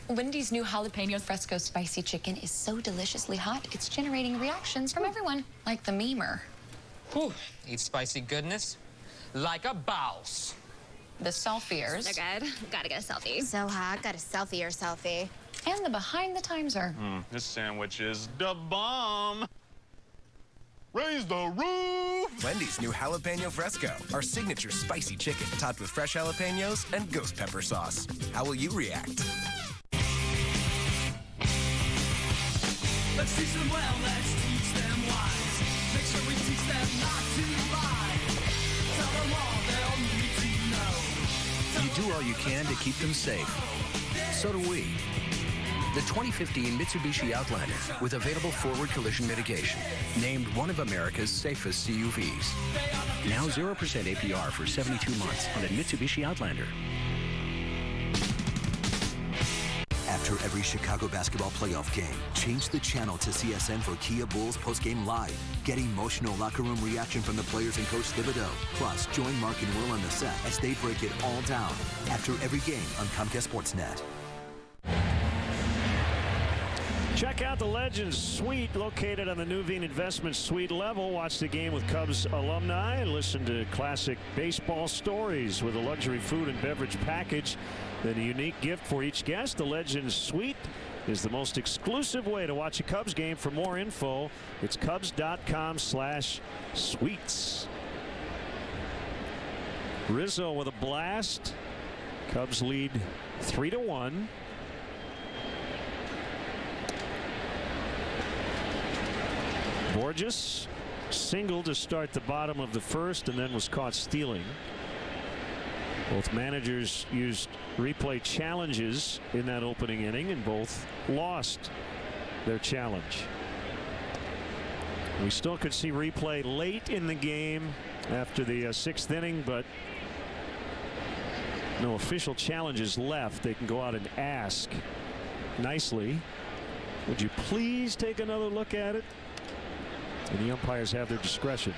Wendy's new jalapeno fresco spicy chicken is so deliciously hot, it's generating reactions from everyone, like the memer. Whew. Eat spicy goodness like a boss. The selfiers. They're good. Gotta get a selfie. So hot. Got a selfie or selfie. And the behind the timeser. This sandwich is the bomb. Raise the roof! Wendy's new jalapeno fresco, our signature spicy chicken topped with fresh jalapenos and ghost pepper sauce. How will you react? Let's teach them well, let's teach them wise. Make sure we teach them not to lie. Tell them all they'll need to know. You do all you can to keep them safe. So do we. The 2015 Mitsubishi Outlander, with available forward collision mitigation, named one of America's safest CUVs. Now 0% APR for 72 months on a Mitsubishi Outlander. After every Chicago basketball playoff game, change the channel to CSN for Kia Bulls postgame live. Get emotional locker room reaction from the players and Coach Thibodeau. Plus, join Mark and Will on the set as they break it all down. After every game on Comcast Sportsnet. Check out the Legends Suite located on the Nuveen Investment Suite level. Watch the game with Cubs alumni and listen to classic baseball stories with a luxury food and beverage package. Then a unique gift for each guest. The Legends Suite is the most exclusive way to watch a Cubs game. For more info, it's cubs.com/suites. Rizzo with a blast. Cubs lead 3-1. Borges singled to start the bottom of the first and then was caught stealing. Both managers used replay challenges in that opening inning and both lost their challenge. We still could see replay late in the game after the sixth inning, but no official challenges left. They can go out and ask nicely, would you please take another look at it? And the umpires have their discretion.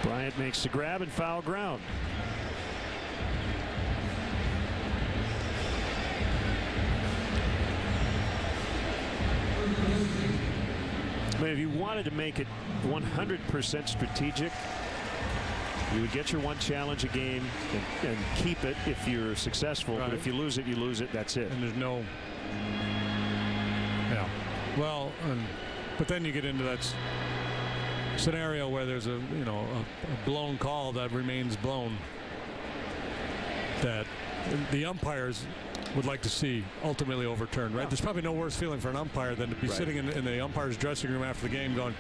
Bryant makes the grab and foul ground. But if you wanted to make it 100% strategic, you would get your one challenge a game and keep it if you're successful. Right. But if you lose it, you lose it. That's it. And there's no. Yeah. Well, but then you get into that scenario where there's a blown call that remains blown. that the umpires would like to see ultimately overturned, right? There's probably no worse feeling for an umpire than to be sitting in the umpire's dressing room after the game going,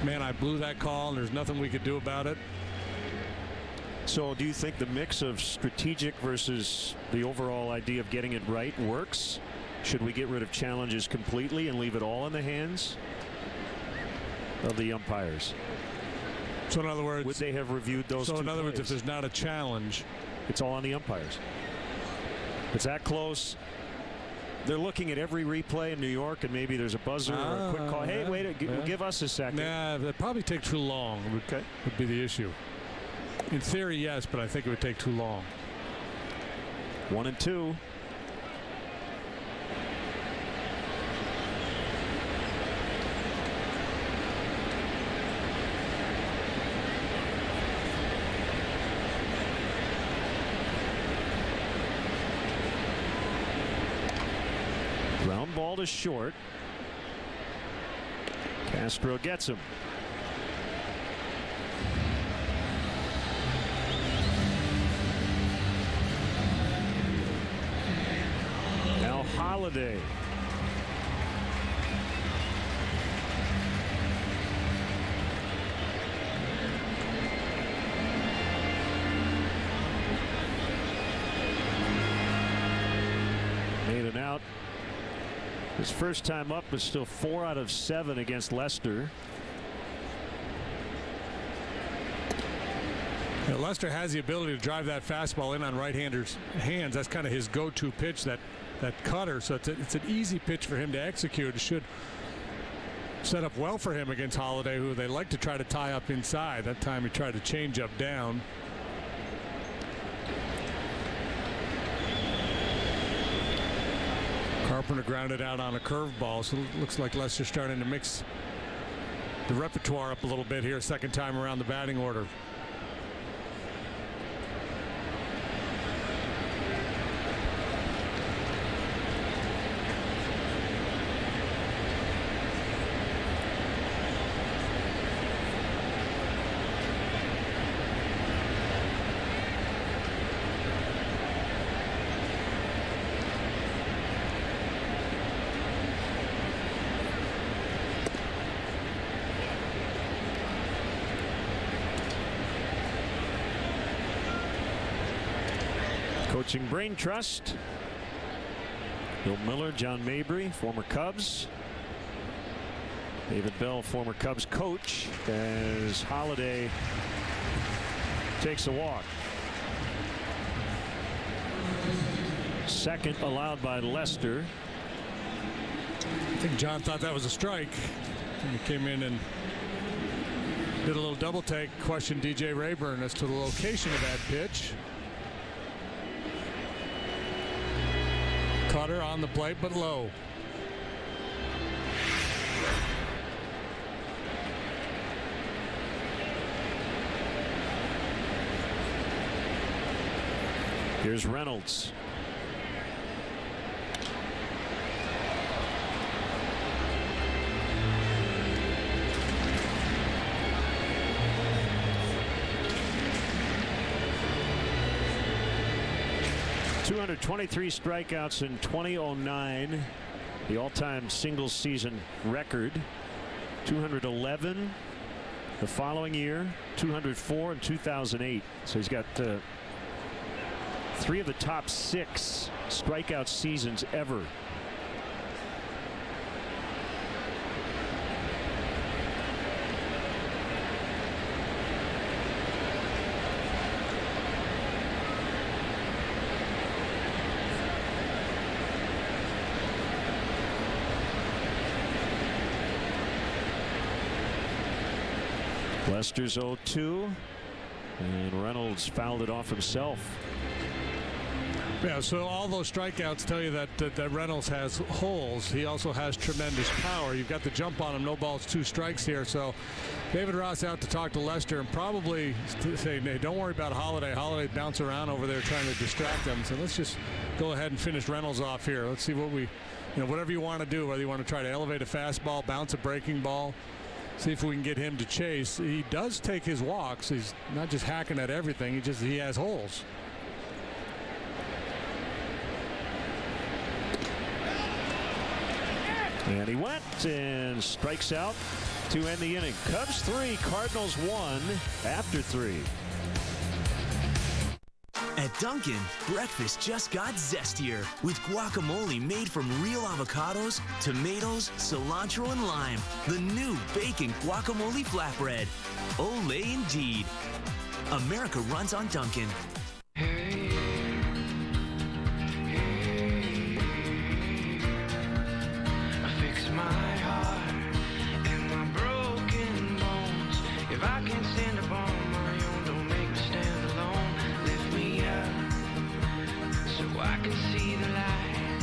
man, I blew that call and there's nothing we could do about it. So do you think the mix of strategic versus the overall idea of getting it right works? Should we get rid of challenges completely and leave it all in the hands of the umpires? So in other words, would they have reviewed those two So in other words, plays? if there's not a challenge, it's all on the umpires. It's that close. They're looking at every replay in New York, and maybe there's a buzzer or a quick call. Hey, wait, give us a second. Nah, that'd probably take too long. Would be the issue. In theory, yes, but I think it would take too long. 1-2. Ground ball to short. Castro gets him. Now Holiday. Made it out. His first time up was still 4 out of 7 against Lester. Yeah, Lester has the ability to drive that fastball in on right-handers' hands. That's kind of his go-to pitch, that cutter. So it's an easy pitch for him to execute. It should set up well for him against Holiday, who they like to try to tie up inside. That time he tried to change up down. Carpenter grounded out on a curveball, so it looks like Lester's starting to mix the repertoire up a little bit here, second time around the batting order. Coaching Brain Trust. Bill Miller, John Mabry, former Cubs. David Bell, former Cubs coach, as Holiday takes a walk. Second allowed by Lester. I think John thought that was a strike. And he came in and did a little double take, questioned DJ Rayburn as to the location of that pitch. Cutter on the plate, but low. Here's Reynolds. .223 strikeouts in 2009, the all-time single season record. 211 the following year, 204 in 2008. So he's got 3 of the top 6 strikeout seasons ever. Lester's 0-2, and Reynolds fouled it off himself. Yeah, so all those strikeouts tell you that Reynolds has holes. He also has tremendous power. You've got the jump on him, no balls, 2 strikes here. So David Ross out to talk to Lester and probably say, hey, don't worry about Holiday. Holiday bounce around over there trying to distract him. So let's just go ahead and finish Reynolds off here. Let's see what we, whatever you want to do, whether you want to try to elevate a fastball, bounce a breaking ball. See if we can get him to chase. He does take his walks. He's not just hacking at everything. He has holes. And he went and strikes out to end the inning. Cubs 3, Cardinals 1 after 3. At Dunkin', breakfast just got zestier with guacamole made from real avocados, tomatoes, cilantro, and lime. The new bacon guacamole flatbread. Olay indeed. America runs on Dunkin'. My heart and my broken bones. If I can't stand up on my own, don't make me stand alone. Lift me up so I can see the light.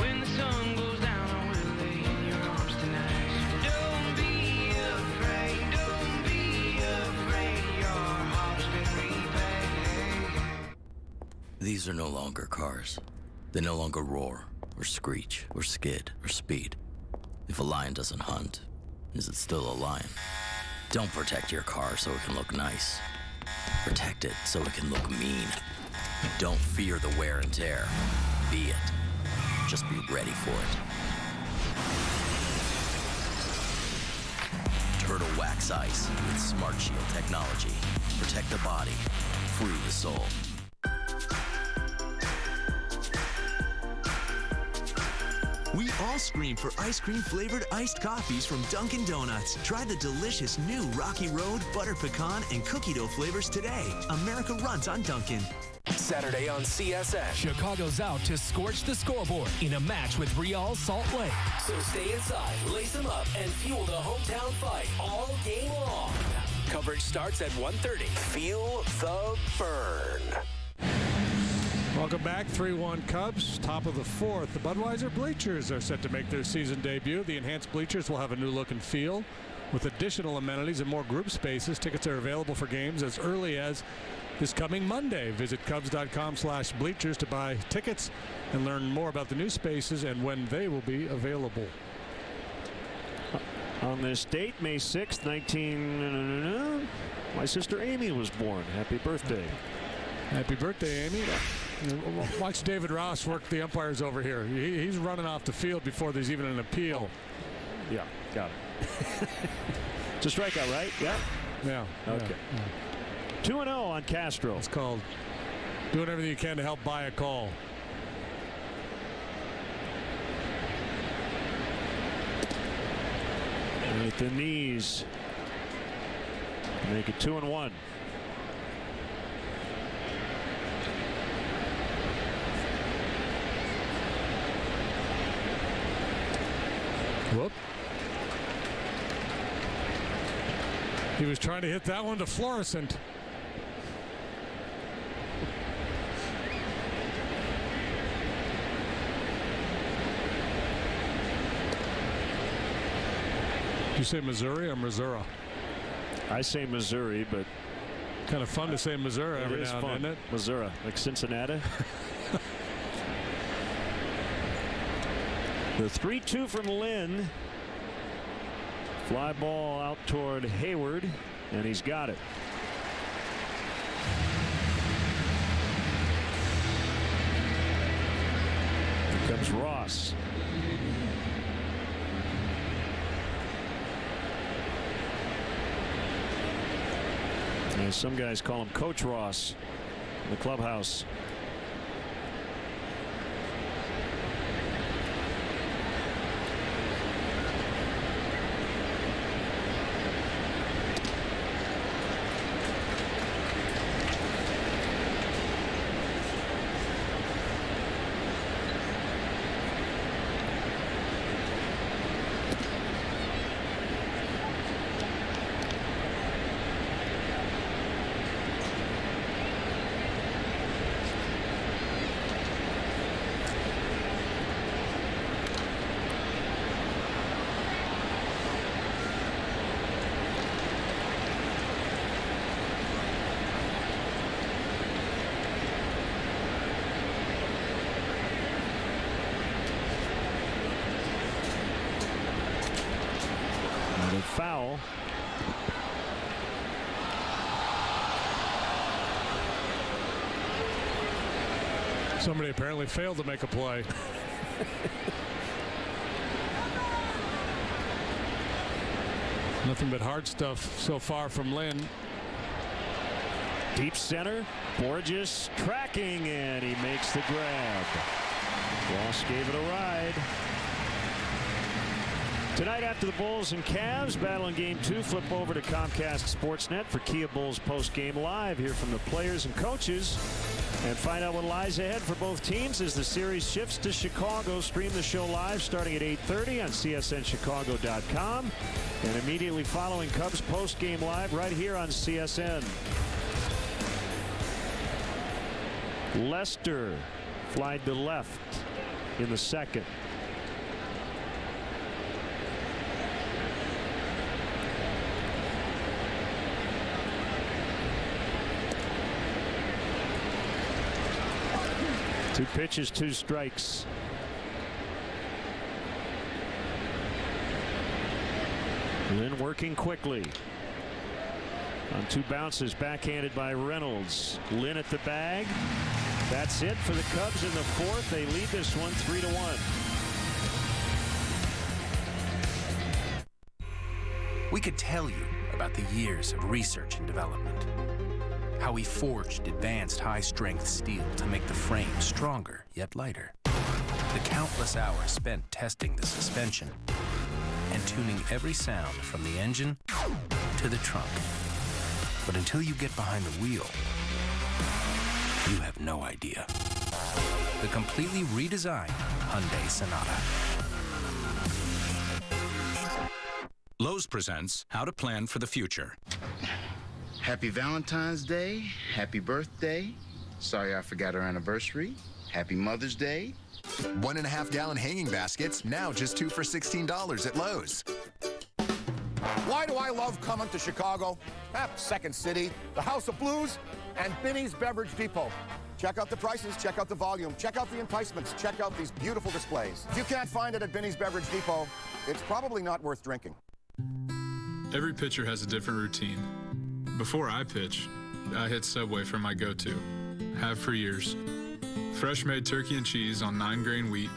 When the sun goes down, I will lay in your arms tonight. Don't be afraid, don't be afraid. Your heart's been repaid. These are no longer cars. They no longer roar or screech or skid or speed. If a lion doesn't hunt, is it still a lion? Don't protect your car so it can look nice. Protect it so it can look mean. Don't fear the wear and tear. Be it. Just be ready for it. Turtle Wax Ice with Smart Shield technology. Protect the body, free the soul. We all scream for ice cream flavored iced coffees from Dunkin' Donuts. Try the delicious new Rocky Road, butter pecan, and cookie dough flavors today. America runs on Dunkin'. Saturday on CSN. Chicago's out to scorch the scoreboard in a match with Real Salt Lake. So stay inside, lace them up, and fuel the hometown fight all game long. Coverage starts at 1:30. Feel the burn. Welcome back, 3-1 Cubs, top of the 4th. The Budweiser bleachers are set to make their season debut. The enhanced bleachers will have a new look and feel with additional amenities and more group spaces. Tickets are available for games as early as this coming Monday. Visit Cubs.com/bleachers to buy tickets and learn more about the new spaces and when they will be available. On this date, May 6th, my sister Amy was born. Happy birthday. Happy birthday, Amy. Watch David Ross work the umpires over here. He's running off the field before there's even an appeal. Yeah, got it. It's a strikeout, right? Yeah? Yeah. Okay. Yeah. 2-0 on Castro. It's called doing everything you can to help buy a call. At the knees. Make it 2-1. Whoop. He was trying to hit that one to Florissant. Did you say Missouri or Missouri? I say Missouri, but kind of fun to say Missouri every now and then, isn't it? Missouri, like Cincinnati. The 3-2 from Lynn. Fly ball out toward Hayward, and he's got it. Here comes Ross. And some guys call him Coach Ross in the clubhouse. Foul. Somebody apparently failed to make a play. Nothing but hard stuff so far from Lynn. Deep center, Borges tracking, and he makes the grab. Ross gave it a ride. Tonight after the Bulls and Cavs battle in Game 2, flip over to Comcast Sportsnet for Kia Bulls post-game live. Hear from the players and coaches and find out what lies ahead for both teams as the series shifts to Chicago. Stream the show live starting at 8:30 on CSNChicago.com and immediately following Cubs post-game live right here on CSN. Lester flied to left in the second. Two pitches, two strikes. Lynn working quickly. On two bounces, backhanded by Reynolds. Lynn at the bag. That's it for the Cubs in the fourth. They lead this one 3-1. We could tell you about the years of research and development. How we forged advanced high-strength steel to make the frame stronger yet lighter. The countless hours spent testing the suspension and tuning every sound from the engine to the trunk. But until you get behind the wheel, you have no idea. The completely redesigned Hyundai Sonata. Lowe's presents How to Plan for the Future. Happy Valentine's Day. Happy birthday. Sorry I forgot our anniversary. Happy Mother's Day. 1.5 gallon hanging baskets, now just 2 for $16 at Lowe's. Why do I love coming to Chicago? Second City, the House of Blues, and Binny's Beverage Depot. Check out the prices, check out the volume, check out the enticements, check out these beautiful displays. If you can't find it at Binny's Beverage Depot, it's probably not worth drinking. Every pitcher has a different routine. Before I pitch, I hit Subway for my go-to. Have for years. Fresh made turkey and cheese on 9-grain wheat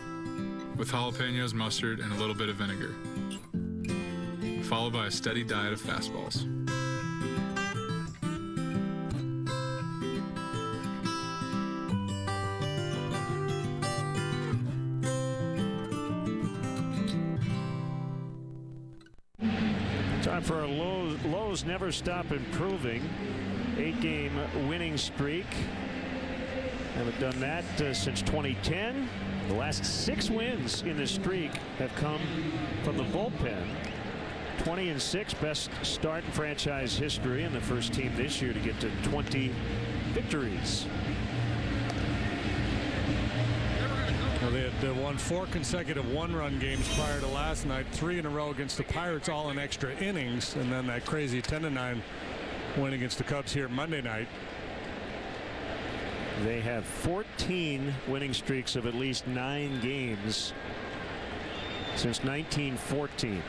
with jalapenos, mustard, and a little bit of vinegar. Followed by a steady diet of fastballs. Time for a Lowe's Never Stop Improving 8-game winning streak. Haven't done that since 2010. The last 6 wins in the streak have come from the bullpen. 20-6, best start in franchise history, and the first team this year to get to 20 victories. Well, they had won 4 consecutive one-run games prior to last night, 3 in a row against the Pirates, all in extra innings, and then that crazy 10-9 win against the Cubs here Monday night. They have 14 winning streaks of at least 9 games since 1914.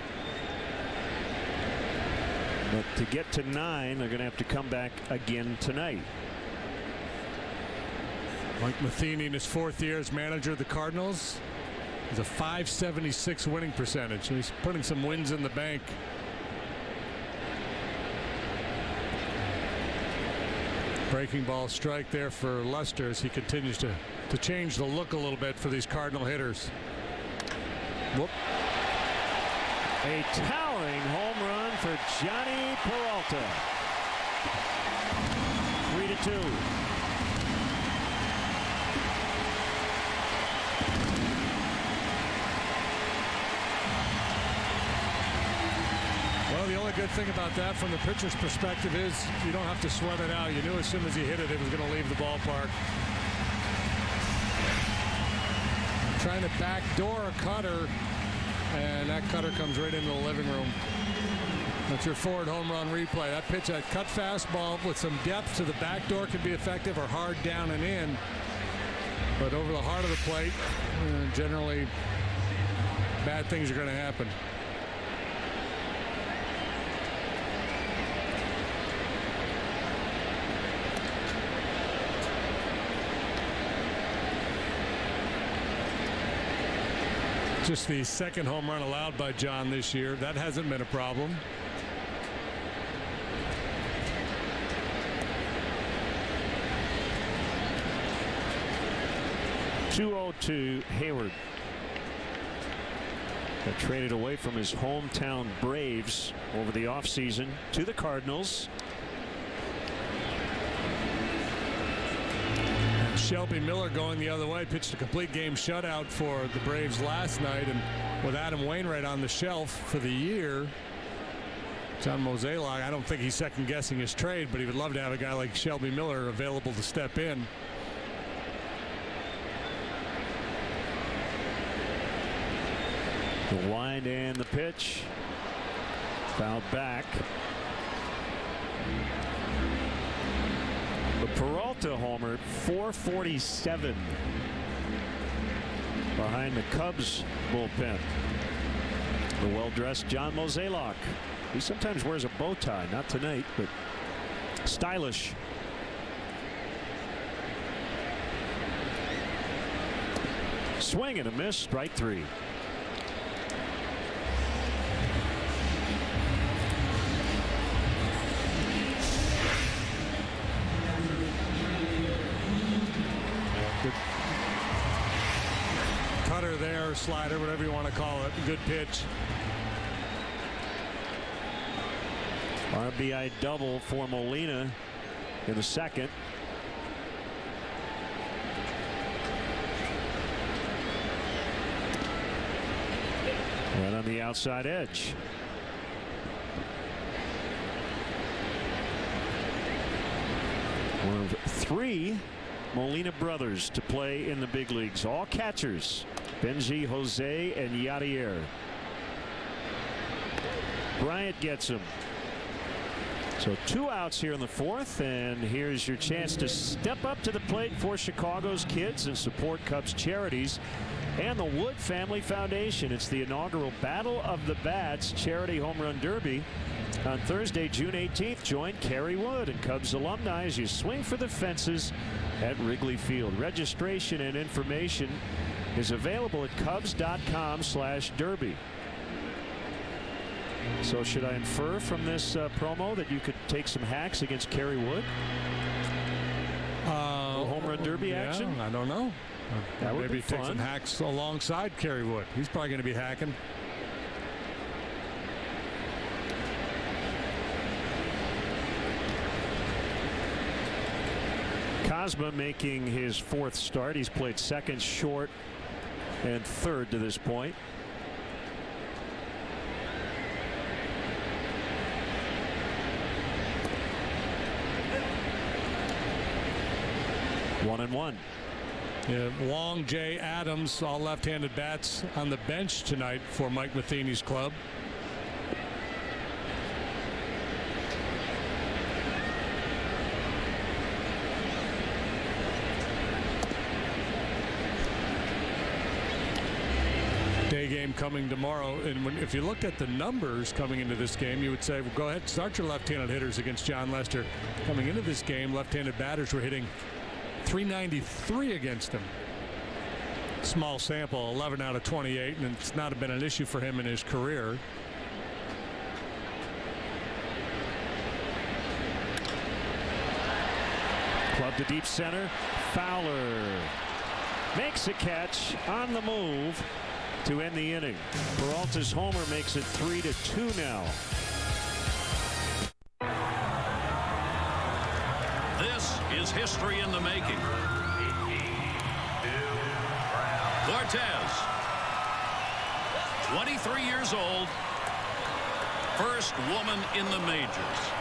But to get to 9, they're going to have to come back again tonight. Mike Matheny in his 4th year as manager of the Cardinals has a .576 winning percentage. So he's putting some wins in the bank. Breaking ball strike there for Lester as he continues to change the look a little bit for these Cardinal hitters. Whoop. A towering home run for Johnny Peralta. 3-2. Well, the only good thing about that from the pitcher's perspective is you don't have to sweat it out. You knew as soon as he hit it, it was going to leave the ballpark. Trying to backdoor a cutter, and that cutter comes right into the living room. That's your forward home run replay. That pitch, that cut fastball with some depth to the backdoor can be effective, or hard down and in. But over the heart of the plate, generally bad things are going to happen. Just the second home run allowed by John this year. That hasn't been a problem. 2-0 to Hayward. Got traded away from his hometown Braves over the offseason to the Cardinals. Shelby Miller going the other way, pitched a complete game shutout for the Braves last night, and with Adam Wainwright on the shelf for the year, John Mozeliak, I don't think he's second guessing his trade, but he would love to have a guy like Shelby Miller available to step in. The wind and the pitch. Fouled back. The Peralta homer, 447 behind the Cubs bullpen. The well-dressed John Mozeliak. He sometimes wears a bow tie, not tonight, but stylish. Swing and a miss, strike three. Cutter there, slider, whatever you want to call it. Good pitch. RBI double for Molina in the second. Right on the outside edge. One of three Molina brothers to play in the big leagues. All catchers. Benji, Jose, and Yadier. Bryant gets him. So 2 outs here in the fourth, and here's your chance to step up to the plate for Chicago's kids and support Cubs charities and the Wood Family Foundation. It's the inaugural Battle of the Bats Charity Home Run Derby on Thursday, June 18th. Join Kerry Wood and Cubs alumni as you swing for the fences at Wrigley Field. Registration and information is available at Cubs.com/derby. So should I infer from this promo that you could take some hacks against Kerry Wood? Home run derby action? I don't know. That would maybe be fun. take some hacks alongside Kerry Wood. He's probably going to be hacking. Cosma making his fourth start. He's played second, short, and third to this point. One and one. Yeah, Long, Jay, Adams, all left-handed bats on the bench tonight for Mike Matheny's club. Day game coming tomorrow, and if you looked at the numbers coming into this game, you would say, well, go ahead, start your left-handed hitters against John Lester. Coming into this game, left-handed batters were hitting .393 against him. Small sample, 11 out of 28, and it's not been an issue for him in his career. Club to deep center. Fowler makes a catch on the move to end the inning. Peralta's homer makes it 3-2 now. This is history in the making. Cortez, 23 years old, first woman in the majors.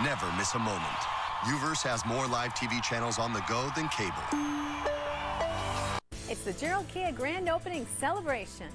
Never miss a moment. UVerse has more live TV channels on the go than cable. It's the Gerald Kia Grand Opening Celebration.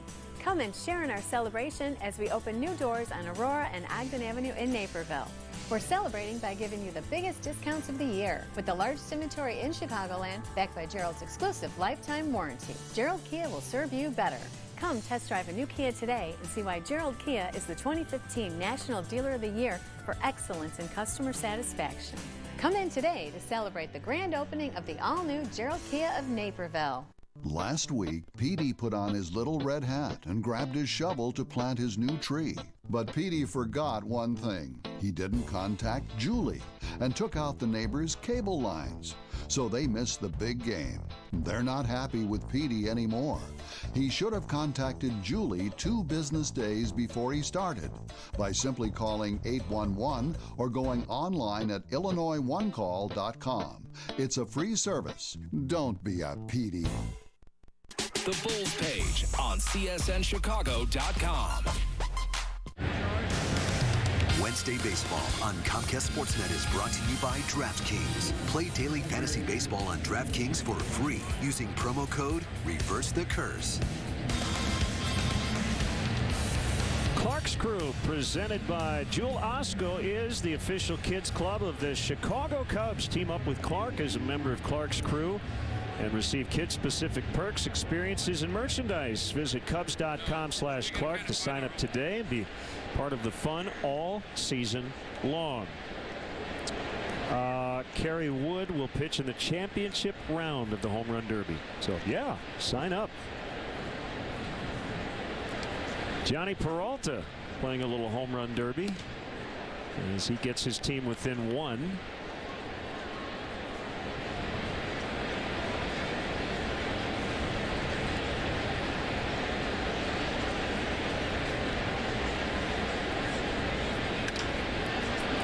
Come and share in our celebration as we open new doors on Aurora and Ogden Avenue in Naperville. We're celebrating by giving you the biggest discounts of the year with the largest inventory in Chicagoland, backed by Gerald's exclusive lifetime warranty. Gerald Kia will serve you better. Come test drive a new Kia today and see why Gerald Kia is the 2015 National Dealer of the Year for excellence in customer satisfaction. Come in today to celebrate the grand opening of the all-new Gerald Kia of Naperville. Last week, PD put on his little red hat and grabbed his shovel to plant his new tree. But Petey forgot one thing. He didn't contact Julie and took out the neighbors' cable lines. So they missed the big game. They're not happy with Petey anymore. He should have contacted Julie 2 business days before he started by simply calling 811 or going online at illinoisoneCall.com. It's a free service. Don't be a Petey. The Bulls page on CSNChicago.com. Wednesday Baseball on Comcast Sportsnet is brought to you by DraftKings. Play daily fantasy baseball on DraftKings for free using promo code ReverseTheCurse. Clark's Crew, presented by Jewel Osco, is the official kids club of the Chicago Cubs. Team up with Clark as a member of Clark's Crew and receive kid-specific perks, experiences, and merchandise. Visit Cubs.com/Clark to sign up today and be part of the fun all season long. Kerry Wood will pitch in the championship round of the Home Run Derby. So, yeah, sign up. Johnny Peralta playing a little Home Run Derby as he gets his team within 1.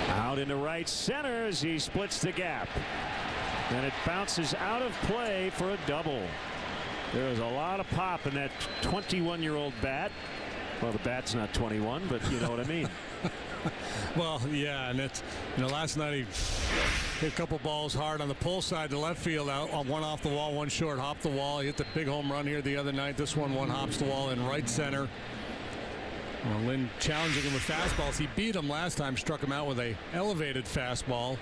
Out into right center as he splits the gap. And it bounces out of play for a double. There is a lot of pop in that 21-year-old bat. Well, the bat's not 21, but you know what I mean. Well, yeah, and it's, last night he hit a couple balls hard on the pull side to left field. One off the wall, one short, hopped the wall. He hit the big home run here the other night. This one hops the wall in right center. Well, Lynn challenging him with fastballs. He beat him last time, struck him out with a elevated fastball.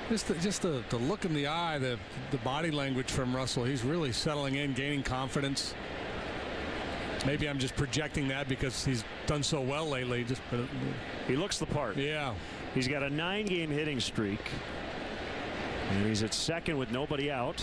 Just the look in the eye, the body language from Russell. He's really settling in, gaining confidence. Maybe I'm just projecting that because he's done so well lately. He looks the part. Yeah. He's got a 9-game hitting streak. And he's at second with nobody out.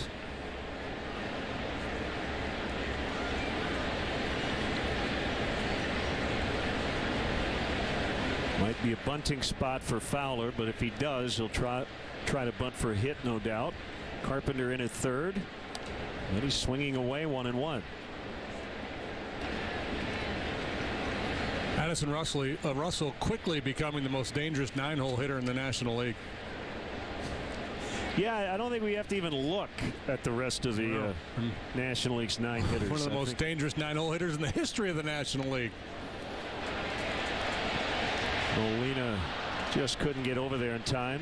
Might be a bunting spot for Fowler, but if he does, he'll try to bunt for a hit, no doubt. Carpenter in at third. And he's swinging away 1-1. Addison Russell quickly becoming the most dangerous 9-hole hitter in the National League. Yeah, I don't think we have to even look at the rest of the National League's 9 hitters. One of the most dangerous 9-hole hitters in the history of the National League. Molina just couldn't get over there in time.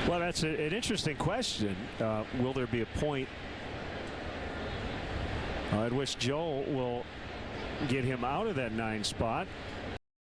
Well, that's an interesting question. Will there be a point at which Joe will get him out of that 9 spot?